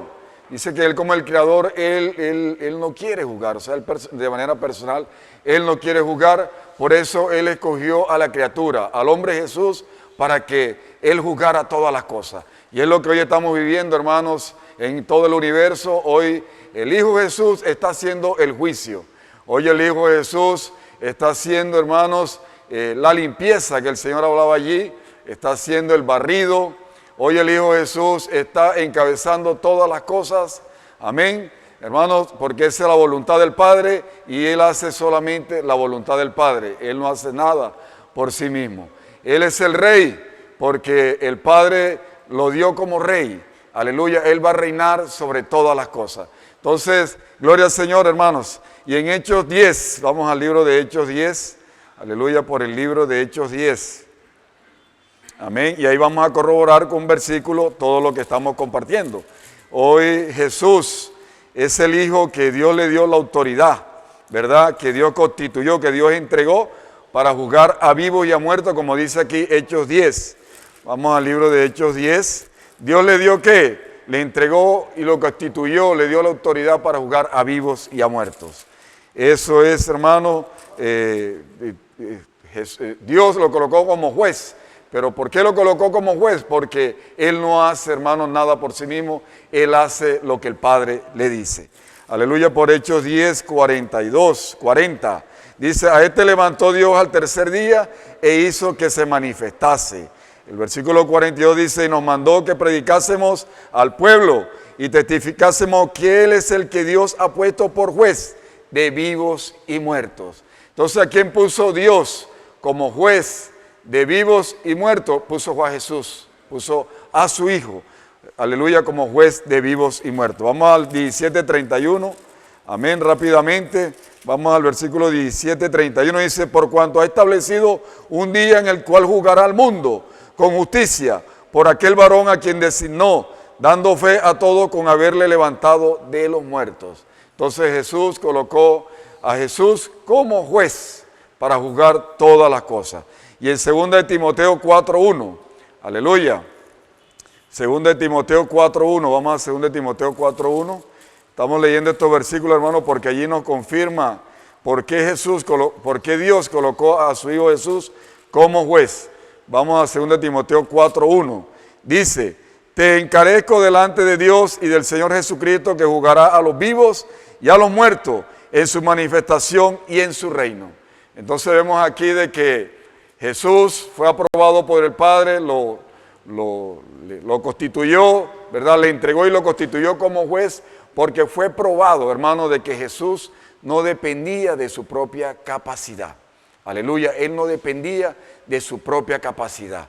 [SPEAKER 8] dice que Él como el Creador, Él no quiere juzgar, o sea, él de manera personal, Él no quiere juzgar, por eso Él escogió a la criatura, al hombre Jesús, para que Él juzgara todas las cosas. Y es lo que hoy estamos viviendo, hermanos, en todo el universo. Hoy el Hijo Jesús está haciendo el juicio. Hoy el Hijo Jesús está haciendo, hermanos, la limpieza que el Señor hablaba allí, está haciendo el barrido. Hoy el Hijo Jesús está encabezando todas las cosas. Amén. Hermanos, porque esa es la voluntad del Padre y Él hace solamente la voluntad del Padre. Él no hace nada por sí mismo. Él es el Rey porque el Padre lo dio como Rey. Aleluya, Él va a reinar sobre todas las cosas. Entonces, gloria al Señor, hermanos. Y en Hechos 10, vamos al libro de Hechos 10. Aleluya, por el libro de Hechos 10. Amén. Y ahí vamos a corroborar con un versículo todo lo que estamos compartiendo. Hoy Jesús es el Hijo que Dios le dio la autoridad, ¿verdad? Que Dios constituyó, que Dios entregó para juzgar a vivos y a muertos, como dice aquí Hechos 10. Vamos al libro de Hechos 10. Dios le dio ¿qué? Le entregó y lo constituyó, le dio la autoridad para juzgar a vivos y a muertos. Eso es, hermano, Dios lo colocó como juez. ¿Pero por qué lo colocó como juez? Porque Él no hace, hermanos, nada por sí mismo. Él hace lo que el Padre le dice. Aleluya, por Hechos 10, 40. Dice, a este levantó Dios al tercer día e hizo que se manifestase. El versículo 42 dice, y nos mandó que predicásemos al pueblo y testificásemos que Él es el que Dios ha puesto por juez de vivos y muertos. Entonces, ¿a quién puso Dios como juez de vivos y muertos? Puso a Jesús, puso a su Hijo, aleluya, como juez de vivos y muertos. Vamos al 17:31, amén, rápidamente. Vamos al versículo 17:31, dice, por cuanto ha establecido un día en el cual juzgará al mundo con justicia por aquel varón a quien designó, dando fe a todo con haberle levantado de los muertos. Entonces Jesús colocó a Jesús como juez para juzgar todas las cosas. Y en 2 Timoteo 4:1, aleluya, 2 Timoteo 4:1, vamos a 2 Timoteo 4:1, estamos leyendo estos versículos, hermanos, porque allí nos confirma por qué Dios colocó a su Hijo Jesús como juez. Vamos a 2 Timoteo 4:1, dice, te encarezco delante de Dios y del Señor Jesucristo que juzgará a los vivos y a los muertos en su manifestación y en su reino. Entonces vemos aquí de que Jesús fue aprobado por el Padre, lo constituyó, ¿verdad? Le entregó y lo constituyó como juez porque fue probado, hermano, de que Jesús no dependía de su propia capacidad. Aleluya, Él no dependía de su propia capacidad.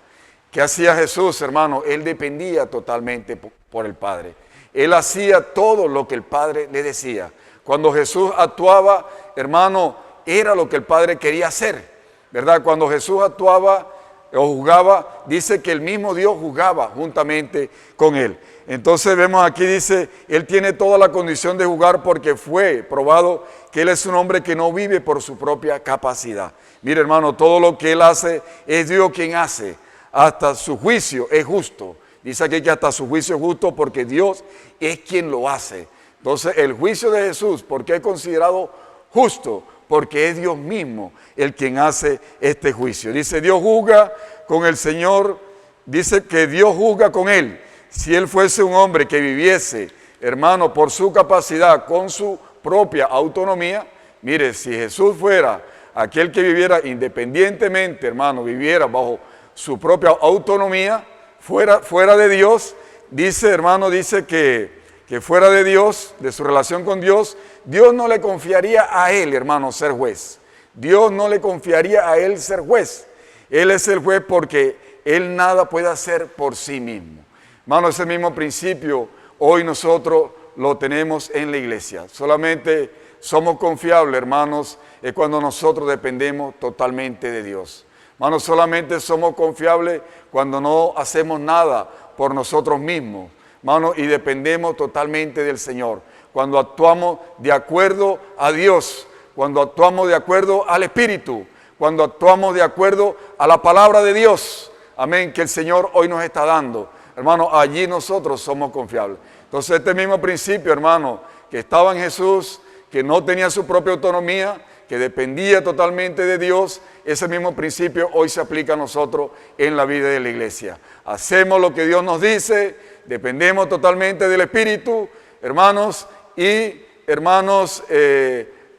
[SPEAKER 8] ¿Qué hacía Jesús, hermano? Él dependía totalmente por el Padre. Él hacía todo lo que el Padre le decía. Cuando Jesús actuaba, hermano, era lo que el Padre quería hacer, ¿verdad? Cuando Jesús actuaba o juzgaba, dice que el mismo Dios juzgaba juntamente con Él. Entonces vemos aquí, dice, Él tiene toda la condición de juzgar porque fue probado que Él es un hombre que no vive por su propia capacidad. Mire, hermano, todo lo que Él hace es Dios quien hace. Hasta su juicio es justo. Dice aquí que hasta su juicio es justo porque Dios es quien lo hace. Entonces el juicio de Jesús, ¿por qué es considerado justo? Porque es Dios mismo el quien hace este juicio. Dice, Dios juzga con el Señor, dice que Dios juzga con Él. Si Él fuese un hombre que viviese, hermano, por su capacidad, con su propia autonomía, mire, si Jesús fuera aquel que viviera independientemente, hermano, viviera bajo su propia autonomía, fuera de Dios, dice, hermano, dice que que fuera de Dios, de su relación con Dios, Dios no le confiaría a él, hermano, ser juez. Dios no le confiaría a él ser juez. Él es el juez porque él nada puede hacer por sí mismo. Hermano, ese mismo principio hoy nosotros lo tenemos en la iglesia. Solamente somos confiables, hermanos, es cuando nosotros dependemos totalmente de Dios. Hermanos, solamente somos confiables cuando no hacemos nada por nosotros mismos, hermanos, y dependemos totalmente del Señor. Cuando actuamos de acuerdo a Dios, cuando actuamos de acuerdo al Espíritu, cuando actuamos de acuerdo a la palabra de Dios, amén, que el Señor hoy nos está dando. Hermano, allí nosotros somos confiables. Entonces este mismo principio, hermano, que estaba en Jesús, que no tenía su propia autonomía, que dependía totalmente de Dios, ese mismo principio hoy se aplica a nosotros en la vida de la iglesia. Hacemos lo que Dios nos dice, dependemos totalmente del Espíritu, hermanos, y hermanos,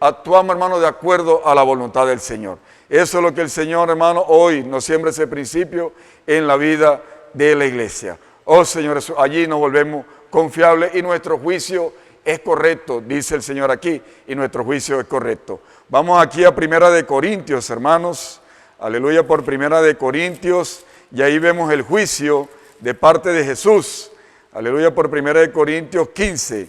[SPEAKER 8] actuamos, hermanos, de acuerdo a la voluntad del Señor. Eso es lo que el Señor, hermano, hoy nos siembra ese principio en la vida de la iglesia. Oh Señor, allí nos volvemos confiables y nuestro juicio es correcto, dice el Señor aquí, y nuestro juicio es correcto. Vamos aquí a Primera de Corintios, hermanos, aleluya, por Primera de Corintios, y ahí vemos el juicio de parte de Jesús, aleluya, por Primera de Corintios 15.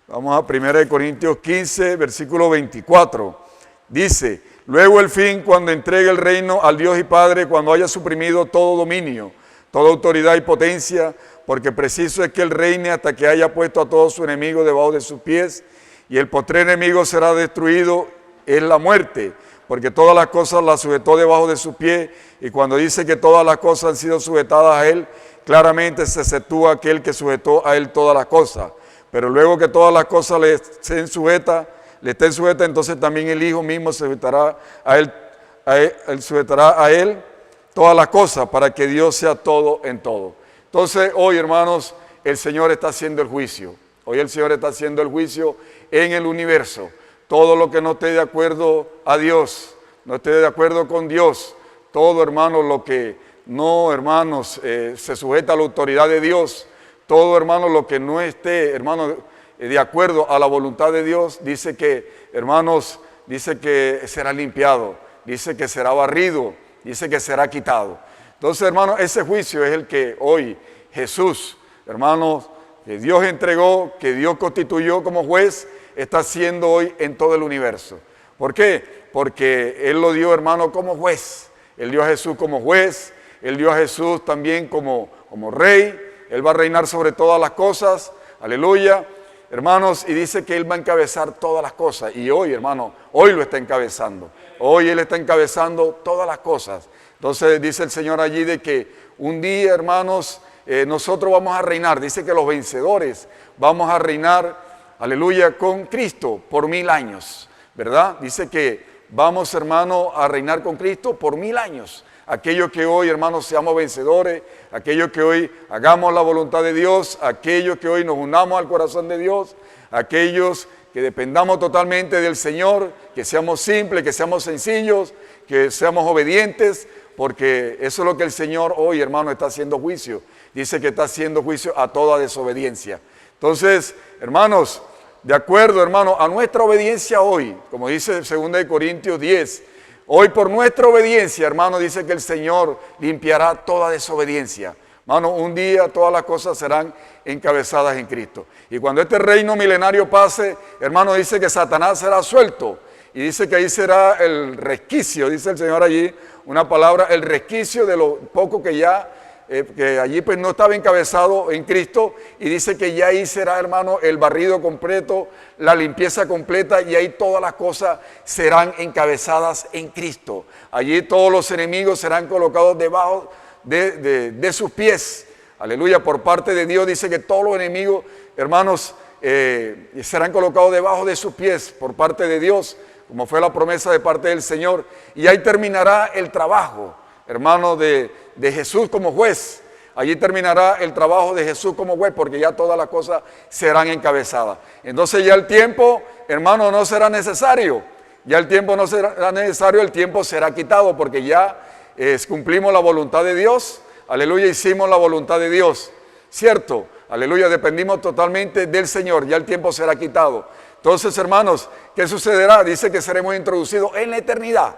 [SPEAKER 8] Vamos a Primera de Corintios 15, versículo 24. Dice: luego el fin, cuando entregue el reino al Dios y Padre, cuando haya suprimido todo dominio, toda autoridad y potencia, porque preciso es que Él reine hasta que haya puesto a todos sus enemigos debajo de sus pies, y el postrer enemigo será destruido, es la muerte, porque todas las cosas las sujetó debajo de sus pies, y cuando dice que todas las cosas han sido sujetadas a Él, claramente se exceptúa aquel que sujetó a Él todas las cosas. Pero luego que todas las cosas le estén sujetas, entonces también el Hijo mismo se sujetará a Él todas las cosas, para que Dios sea todo en todo. Entonces hoy, hermanos, el Señor está haciendo el juicio. Hoy el Señor está haciendo el juicio en el universo. Todo lo que no esté de acuerdo a Dios, no esté de acuerdo con Dios, todo, hermano, lo que no, hermanos, se sujeta a la autoridad de Dios, todo, hermano, lo que no esté, hermano, de acuerdo a la voluntad de Dios, dice que, hermanos, dice que será limpiado, dice que será barrido, dice que será quitado. Entonces, hermanos, ese juicio es el que hoy Jesús, hermanos, que Dios entregó, que Dios constituyó como juez, está haciendo hoy en todo el universo. ¿Por qué? Porque Él lo dio, hermano, como juez. Él dio a Jesús como juez, Él dio a Jesús también como rey. Él va a reinar sobre todas las cosas, aleluya, hermanos, y dice que Él va a encabezar todas las cosas. Y hoy, hermano, hoy lo está encabezando. Hoy Él está encabezando todas las cosas. Entonces dice el Señor allí de que un día, hermanos, nosotros vamos a reinar. Dice que los vencedores vamos a reinar, aleluya, con Cristo por 1000 años, ¿verdad? Dice que vamos, hermano, a reinar con Cristo por 1000 años. Aquellos que hoy, hermanos, seamos vencedores, aquellos que hoy hagamos la voluntad de Dios, aquellos que hoy nos unamos al corazón de Dios, aquellos que dependamos totalmente del Señor, que seamos simples, que seamos sencillos, que seamos obedientes, porque eso es lo que el Señor hoy, hermano, está haciendo juicio. Dice que está haciendo juicio a toda desobediencia. Entonces, hermanos, de acuerdo, hermano, a nuestra obediencia hoy, como dice 2 Corintios 10, hoy por nuestra obediencia, hermano, dice que el Señor limpiará toda desobediencia. Hermano, un día todas las cosas serán encabezadas en Cristo. Y cuando este reino milenario pase, hermano, dice que Satanás será suelto. Y dice que ahí será el resquicio, dice el Señor allí, una palabra, el resquicio de lo poco que ya, que allí pues no estaba encabezado en Cristo. Y dice que ya ahí será, hermano, el barrido completo, la limpieza completa, y ahí todas las cosas serán encabezadas en Cristo. Allí todos los enemigos serán colocados debajo de sus pies. Aleluya, por parte de Dios dice que todos los enemigos, hermanos, serán colocados debajo de sus pies por parte de Dios, como fue la promesa de parte del Señor. Y ahí terminará el trabajo, hermano, de Jesús como juez. Allí terminará el trabajo de Jesús como juez, porque ya todas las cosas serán encabezadas. Entonces ya el tiempo, hermano, no será necesario. Ya el tiempo no será necesario, el tiempo será quitado, porque ya cumplimos la voluntad de Dios. Aleluya, hicimos la voluntad de Dios. ¿cierto? Aleluya, dependimos totalmente del Señor, ya el tiempo será quitado. Entonces, hermanos, ¿qué sucederá? Dice que seremos introducidos en la eternidad,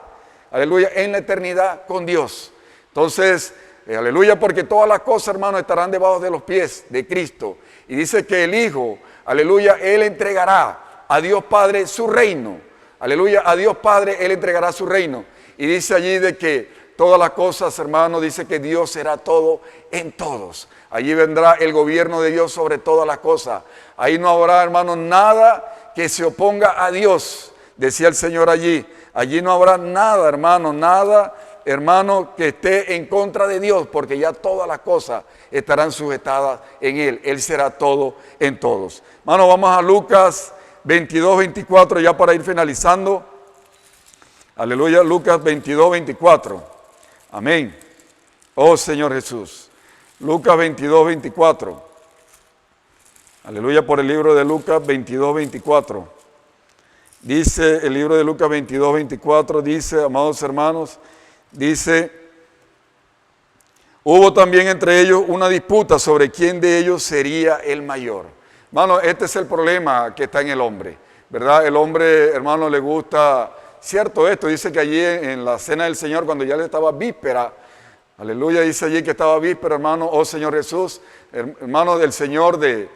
[SPEAKER 8] aleluya, en la eternidad con Dios. Entonces, aleluya, porque todas las cosas, hermanos, estarán debajo de los pies de Cristo. Y dice que el Hijo, aleluya, Él entregará a Dios Padre su reino. Aleluya, a Dios Padre Él entregará su reino. Y dice allí de que todas las cosas, hermanos, dice que Dios será todo en todos. Allí vendrá el gobierno de Dios sobre todas las cosas. Ahí no habrá, hermanos, nada que se oponga a Dios, decía el Señor allí. Allí no habrá nada, hermano, nada, hermano, que esté en contra de Dios, porque ya todas las cosas estarán sujetadas en Él. Él será todo en todos. Hermano, vamos a Lucas 22, 24, ya para ir finalizando. Aleluya, Lucas 22, 24. Amén. Oh Señor Jesús. Lucas 22, 24. Aleluya, por el libro de Lucas 22, 24. Dice el libro de Lucas 22, 24, dice, amados hermanos, dice, hubo también entre ellos una disputa sobre quién de ellos sería el mayor. Hermano, este es el problema que está en el hombre, ¿verdad? El hombre, hermano, le gusta, cierto esto, dice que allí en la cena del Señor, cuando ya le estaba víspera, aleluya, dice allí que estaba víspera, hermano, oh Señor Jesús, hermano del Señor de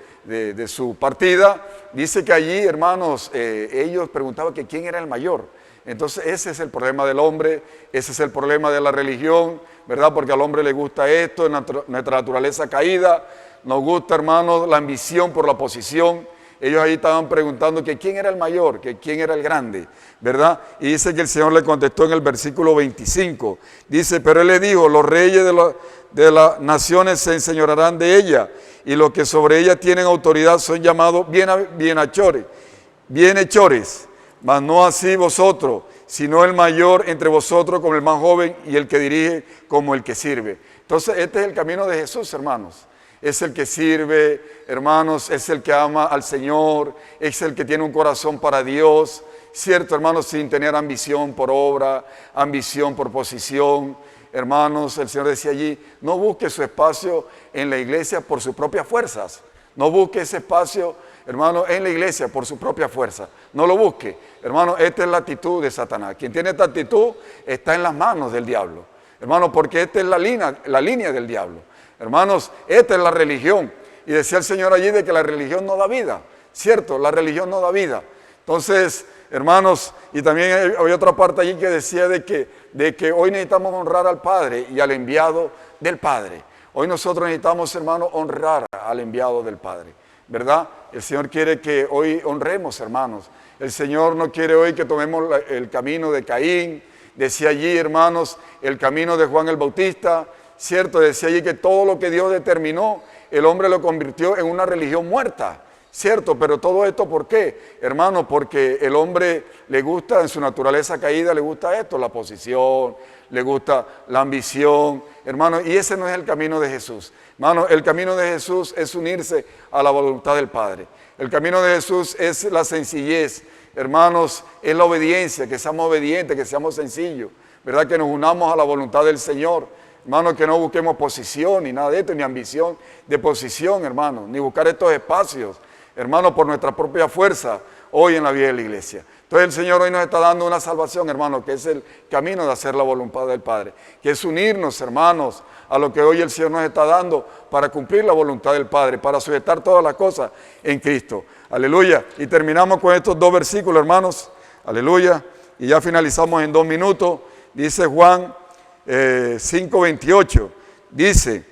[SPEAKER 8] su partida, dice que allí, hermanos, ellos preguntaban que quién era el mayor. Entonces ese es el problema del hombre, ese es el problema de la religión, ¿verdad? Porque al hombre le gusta esto, en nuestra naturaleza caída, nos gusta, hermanos, la ambición por la posición. Ellos ahí estaban preguntando que quién era el mayor, que quién era el grande, ¿verdad? Y dice que el Señor le contestó en el versículo 25. Dice, pero Él le dijo, los reyes de las naciones se enseñorearán de ella, y los que sobre ella tienen autoridad son llamados bienhechores, mas no así vosotros, sino el mayor entre vosotros como el más joven, y el que dirige como el que sirve. Entonces este es el camino de Jesús, hermanos. Es el que sirve, hermanos, es el que ama al Señor, es el que tiene un corazón para Dios, cierto, hermanos, sin tener ambición por obra, ambición por posición. Hermanos, el Señor decía allí, no busque su espacio en la iglesia por sus propias fuerzas, no busque ese espacio, hermano, en la iglesia por su propia fuerza, no lo busque. Hermano, esta es la actitud de Satanás. Quien tiene esta actitud está en las manos del diablo, hermano, porque esta es la línea del diablo. Hermanos, esta es la religión. Y decía el Señor allí de que la religión no da vida. Cierto, la religión no da vida. Entonces, hermanos, y también hay otra parte allí que decía de que hoy necesitamos honrar al Padre y al enviado del Padre. Hoy nosotros necesitamos, hermanos, honrar al enviado del Padre, ¿verdad? El Señor quiere que hoy honremos, hermanos. El Señor no quiere hoy que tomemos el camino de Caín. Decía allí, hermanos, el camino de Juan el Bautista. Cierto, decía allí que todo lo que Dios determinó, el hombre lo convirtió en una religión muerta. Cierto, pero todo esto, ¿por qué? Hermano, porque el hombre le gusta, en su naturaleza caída, le gusta esto, la posición, le gusta la ambición, hermano, y ese no es el camino de Jesús. Hermano, el camino de Jesús es unirse a la voluntad del Padre. El camino de Jesús es la sencillez, hermanos, es la obediencia, que seamos obedientes, que seamos sencillos, ¿verdad? Que nos unamos a la voluntad del Señor. Hermano, que no busquemos posición ni nada de esto, ni ambición de posición, hermano, ni buscar estos espacios, hermano, por nuestra propia fuerza, hoy en la vida de la iglesia. Entonces el Señor hoy nos está dando una salvación, hermano, que es el camino de hacer la voluntad del Padre, que es unirnos, hermanos, a lo que hoy el Señor nos está dando para cumplir la voluntad del Padre, para sujetar todas las cosas en Cristo. Aleluya. Y terminamos con estos dos versículos, hermanos. Aleluya. Y ya finalizamos en 2 minutos. Dice Juan 5:28, dice,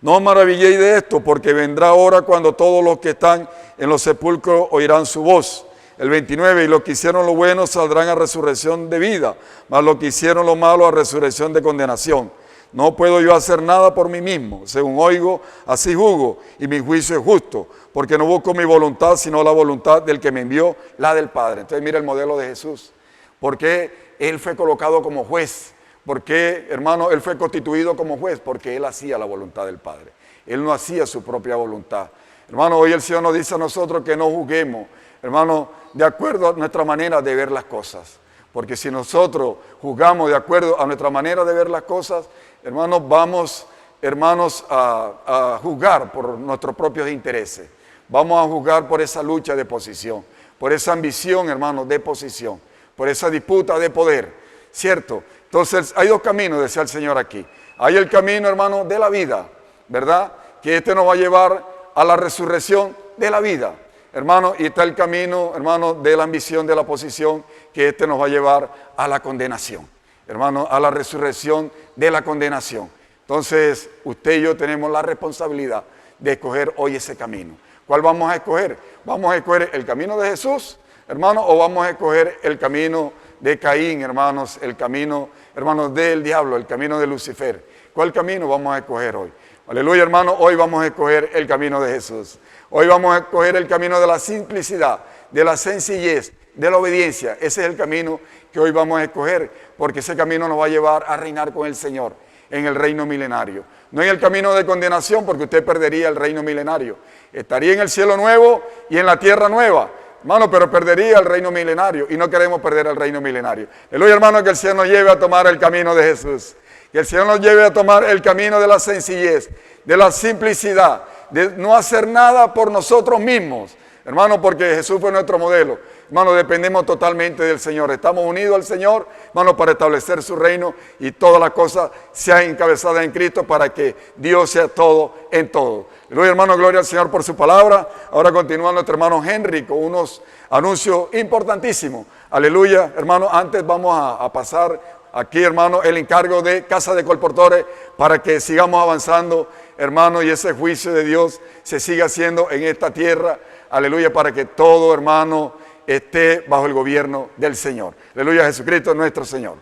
[SPEAKER 8] no os maravilléis de esto, porque vendrá hora cuando todos los que están en los sepulcros oirán su voz. El 29, y los que hicieron lo bueno saldrán a resurrección de vida, mas los que hicieron lo malo a resurrección de condenación. No puedo yo hacer nada por mí mismo, según oigo, así juzgo, y mi juicio es justo, porque no busco mi voluntad, sino la voluntad del que me envió, la del Padre. Entonces mira el modelo de Jesús, porque Él fue colocado como juez. ¿Por qué, hermano, Él fue constituido como juez? Porque Él hacía la voluntad del Padre. Él no hacía su propia voluntad. Hermano, hoy el Señor nos dice a nosotros que no juzguemos, hermano, de acuerdo a nuestra manera de ver las cosas. Porque si nosotros juzgamos de acuerdo a nuestra manera de ver las cosas, hermanos, vamos hermanos, a juzgar por nuestros propios intereses. Vamos a juzgar por esa lucha de posición, por esa ambición, hermanos, de posición, por esa disputa de poder, ¿cierto? Entonces, hay dos caminos, decía el Señor aquí. Hay el camino, hermano, de la vida, ¿verdad? Que este nos va a llevar a la resurrección de la vida, hermano. Y está el camino, hermano, de la ambición, de la posición, que este nos va a llevar a la condenación, hermano, a la resurrección de la condenación. Entonces, usted y yo tenemos la responsabilidad de escoger hoy ese camino. ¿Cuál vamos a escoger? ¿Vamos a escoger el camino de Jesús, hermano, o vamos a escoger el camino de Caín, hermanos, el camino, hermanos, del diablo, el camino de Lucifer? ¿Cuál camino vamos a escoger hoy? Aleluya, hermano, hoy vamos a escoger el camino de Jesús. Hoy vamos a escoger el camino de la simplicidad, de la sencillez, de la obediencia. Ese es el camino que hoy vamos a escoger, porque ese camino nos va a llevar a reinar con el Señor en el reino milenario. No en el camino de condenación, porque usted perdería el reino milenario. Estaría en el cielo nuevo y en la tierra nueva, hermano, pero perdería el reino milenario, y no queremos perder el reino milenario. Aleluya, hermano, que el Señor nos lleve a tomar el camino de Jesús. Que el Señor nos lleve a tomar el camino de la sencillez, de la simplicidad, de no hacer nada por nosotros mismos, hermano, porque Jesús fue nuestro modelo. Hermano, dependemos totalmente del Señor. Estamos unidos al Señor, hermano, para establecer su reino y todas las cosas sean encabezadas en Cristo para que Dios sea todo en todo. Aleluya, hermano, gloria al Señor por su palabra. Ahora continúa nuestro hermano Henry con unos anuncios importantísimos. Aleluya, hermano, antes vamos a pasar aquí, hermano, el encargo de Casa de Colportores para que sigamos avanzando, hermano, y ese juicio de Dios se siga haciendo en esta tierra. Aleluya, para que todo, hermano, esté bajo el gobierno del Señor. Aleluya, Jesucristo nuestro Señor.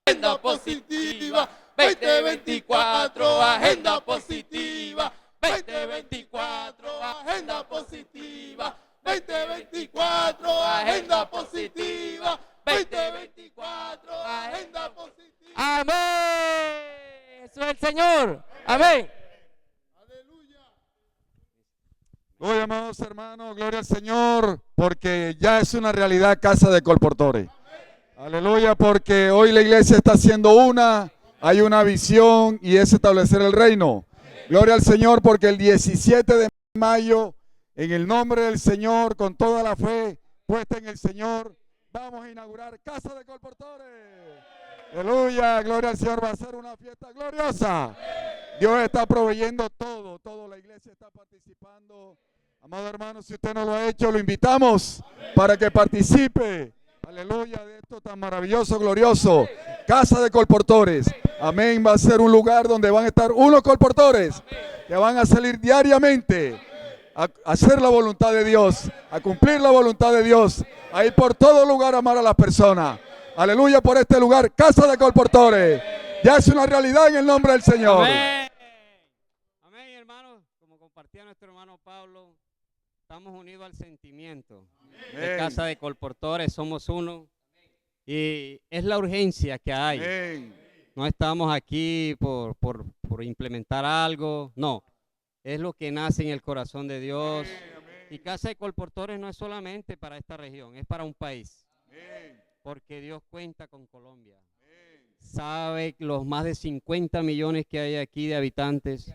[SPEAKER 3] Agenda positiva, 2024, agenda positiva, 2024, agenda positiva, 2024, agenda positiva, 2024, agenda positiva.
[SPEAKER 5] Amén. Eso es el Señor. Amén.
[SPEAKER 6] Hoy, amados hermanos, gloria al Señor, porque ya es una realidad Casa de Colportores. Aleluya, porque hoy la iglesia está haciendo hay una visión y es establecer el reino. Gloria al Señor, porque el 17 de mayo, en el nombre del Señor, con toda la fe puesta en el Señor, vamos a inaugurar Casa de Colportores. Aleluya, gloria al Señor, va a ser una fiesta gloriosa. Dios está proveyendo todo la iglesia está participando. Amado hermano, si usted no lo ha hecho, lo invitamos para que participe. Aleluya, de esto tan maravilloso, glorioso. Casa de Colportores. Amén, va a ser un lugar donde van a estar unos colportores que van a salir diariamente a hacer la voluntad de Dios, a cumplir la voluntad de Dios, a ir por todo lugar a amar a las personas. Aleluya por este lugar, Casa de Colportores. Ya es una realidad en el nombre del Señor.
[SPEAKER 9] Amén. Amén, hermanos. Como compartía nuestro hermano Pablo, estamos unidos al sentimiento. De Casa de Colportores somos uno. Y es la urgencia que hay. Amén. No estamos aquí por implementar algo. No. Es lo que nace en el corazón de Dios. Amén. Y Casa de Colportores no es solamente para esta región, es para un país. Amén. Porque Dios cuenta con Colombia. Sabe los más de 50 millones que hay aquí de habitantes,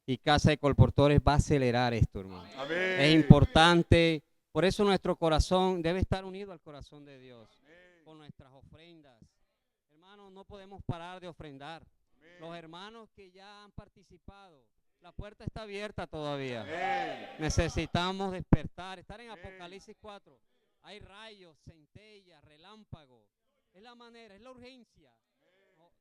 [SPEAKER 9] y Casa de Colportores va a acelerar esto, hermano. Amén. Es importante, por eso nuestro corazón debe estar unido al corazón de Dios. Amén. Con nuestras ofrendas. Hermanos, no podemos parar de ofrendar. Amén. Los hermanos que ya han participado, la puerta está abierta todavía. Amén. Necesitamos despertar, estar en Apocalipsis 4. Hay rayos, centellas, relámpagos. Es la manera, es la urgencia.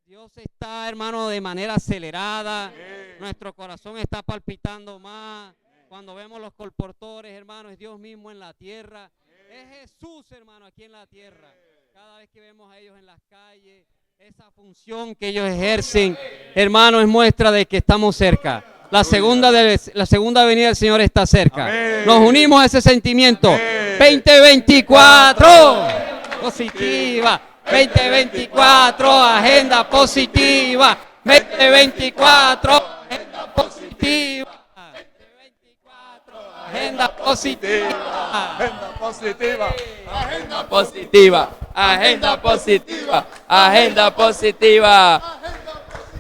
[SPEAKER 9] Dios está, hermano, de manera acelerada. Nuestro corazón está palpitando más. Cuando vemos los colportores, hermano, es Dios mismo en la tierra. Es Jesús, hermano, aquí en la tierra. Cada vez que vemos a ellos en las calles, esa función que ellos ejercen, hermano, es muestra de que estamos cerca. La segunda venida del Señor está cerca. Amén. Nos unimos a ese sentimiento. Amén. 2024, positiva. 2024, agenda positiva. 2024, agenda positiva. 2024,
[SPEAKER 5] agenda positiva,
[SPEAKER 8] Agenda positiva.
[SPEAKER 5] agenda positiva, agenda positiva, agenda positiva.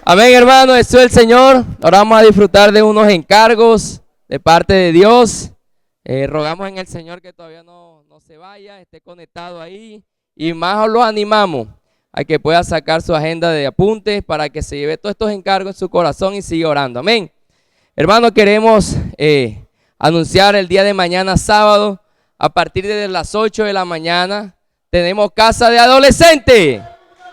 [SPEAKER 5] Amén, hermano, eso es el Señor. Ahora vamos a disfrutar de unos encargos de parte de Dios. Rogamos en el Señor que todavía no se vaya, esté conectado ahí. Y más lo animamos a que pueda sacar su agenda de apuntes para que se lleve todos estos encargos en su corazón y siga orando. Amén. Hermano, queremos anunciar el día de mañana, sábado, a partir de las 8 de la mañana, tenemos casa de adolescentes.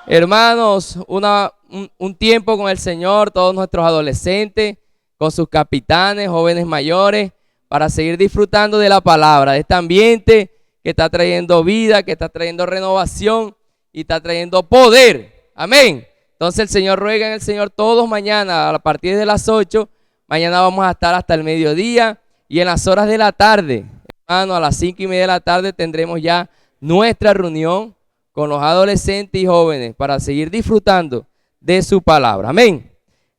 [SPEAKER 5] Hermanos, un tiempo con el Señor, todos nuestros adolescentes, con sus capitanes, jóvenes mayores, para seguir disfrutando de la palabra, de este ambiente que está trayendo vida, que está trayendo renovación y está trayendo poder. Amén. Entonces el Señor ruega en el Señor todos mañana a partir de las 8. Mañana vamos a estar hasta el mediodía y en las horas de la tarde, hermano, a las 5:30 de la tarde tendremos ya nuestra reunión con los adolescentes y jóvenes para seguir disfrutando de su palabra. Amén.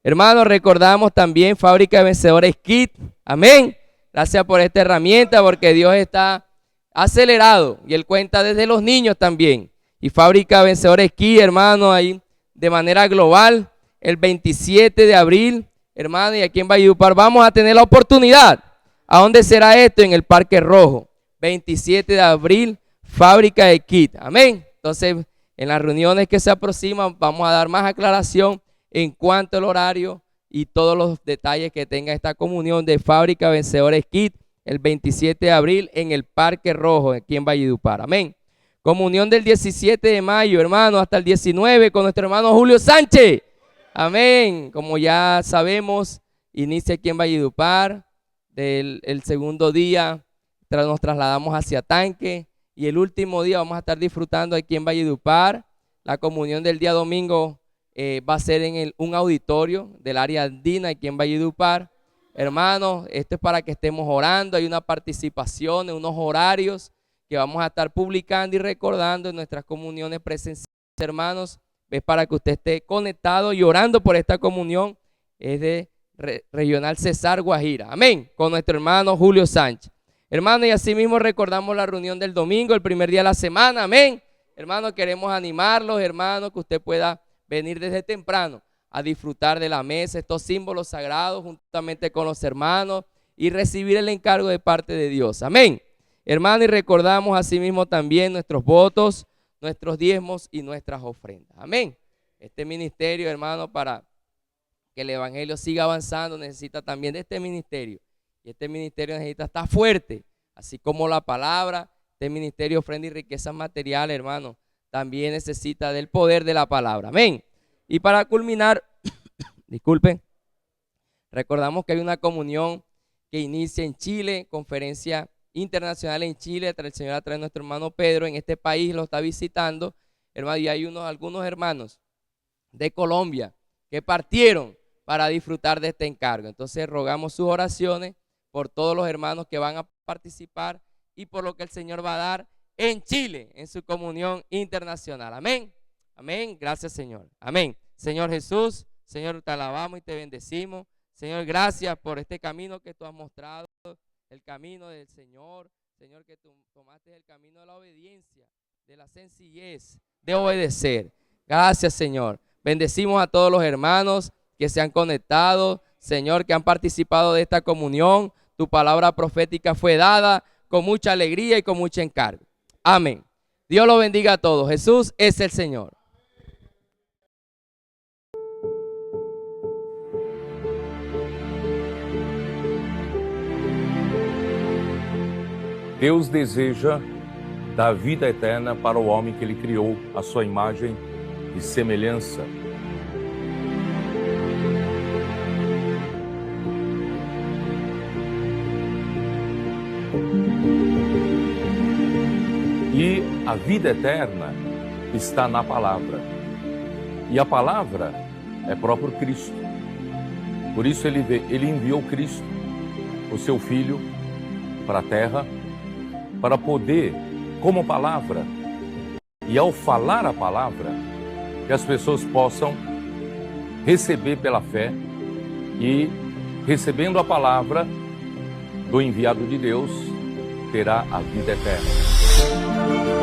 [SPEAKER 5] Hermanos, recordamos también Fábrica de Vencedores Kit. Amén. Gracias por esta herramienta, porque Dios está acelerado y Él cuenta desde los niños también. Y Fábrica de Vencedores Kit, hermano, ahí de manera global, el 27 de abril, hermano, y aquí en Valledupar vamos a tener la oportunidad. ¿A dónde será esto? En el Parque Rojo, 27 de abril, Fábrica de Kit. Amén. Entonces, en las reuniones que se aproximan, vamos a dar más aclaración en cuanto al horario y todos los detalles que tenga esta comunión de Fábrica Vencedores Kit el 27 de abril en el Parque Rojo, aquí en Valledupar. Amén. Comunión del 17 de mayo, hermano, hasta el 19 con nuestro hermano Julio Sánchez. Amén. Como ya sabemos, inicia aquí en Valledupar. El segundo día nos trasladamos hacia Tanque. Y el último día vamos a estar disfrutando aquí en Valledupar. La comunión del día domingo va a ser en un auditorio del área andina aquí en Valledupar. Hermanos, esto es para que estemos orando. Hay una participación en unos horarios que vamos a estar publicando y recordando en nuestras comuniones presenciales. Hermanos, es para que usted esté conectado y orando por esta comunión. Es de Regional Cesar Guajira. Amén. Con nuestro hermano Julio Sánchez. Hermano, y así mismo recordamos la reunión del domingo, el primer día de la semana. Amén. Hermano, queremos animarlos, hermano, que usted pueda venir desde temprano a disfrutar de la mesa, estos símbolos sagrados, juntamente con los hermanos y recibir el encargo de parte de Dios. Amén. Hermano, y recordamos así mismo también nuestros votos, nuestros diezmos y nuestras ofrendas. Amén. Este ministerio, hermano, para que el evangelio siga avanzando, necesita también de este ministerio. Y este ministerio necesita estar fuerte, así como la palabra. Este ministerio ofrenda y riquezas materiales, hermano, también necesita del poder de la palabra. Amén. Y para culminar, disculpen, recordamos que hay una comunión que inicia en Chile, conferencia internacional en Chile, el Señor a través de nuestro hermano Pedro en este país lo está visitando, hermano, y hay algunos hermanos de Colombia que partieron para disfrutar de este encargo. Entonces rogamos sus oraciones por todos los hermanos que van a participar y por lo que el Señor va a dar en Chile, en su comunión internacional. Amén. Amén. Gracias, Señor. Amén. Señor Jesús, Señor, te alabamos y te bendecimos. Señor, gracias por este camino que tú has mostrado, el camino del Señor. Señor, que tú tomaste el camino de la obediencia, de la sencillez, de obedecer. Gracias, Señor. Bendecimos a todos los hermanos que se han conectado, Señor, que han participado de esta comunión. Tu palabra profética fue dada con mucha alegría y con mucho encargo. Amén. Dios lo bendiga a todos. Jesús es el Señor.
[SPEAKER 1] Deus deseja dar vida eterna para o homem que Ele criou, a sua imagem e semelhança. E a vida eterna está na palavra. E a palavra é próprio Cristo. Por isso ele enviou Cristo, o seu Filho, para a terra, para poder, como palavra, e ao falar a palavra, que as pessoas possam receber pela fé e, recebendo a palavra, do enviado de Deus terá a vida eterna.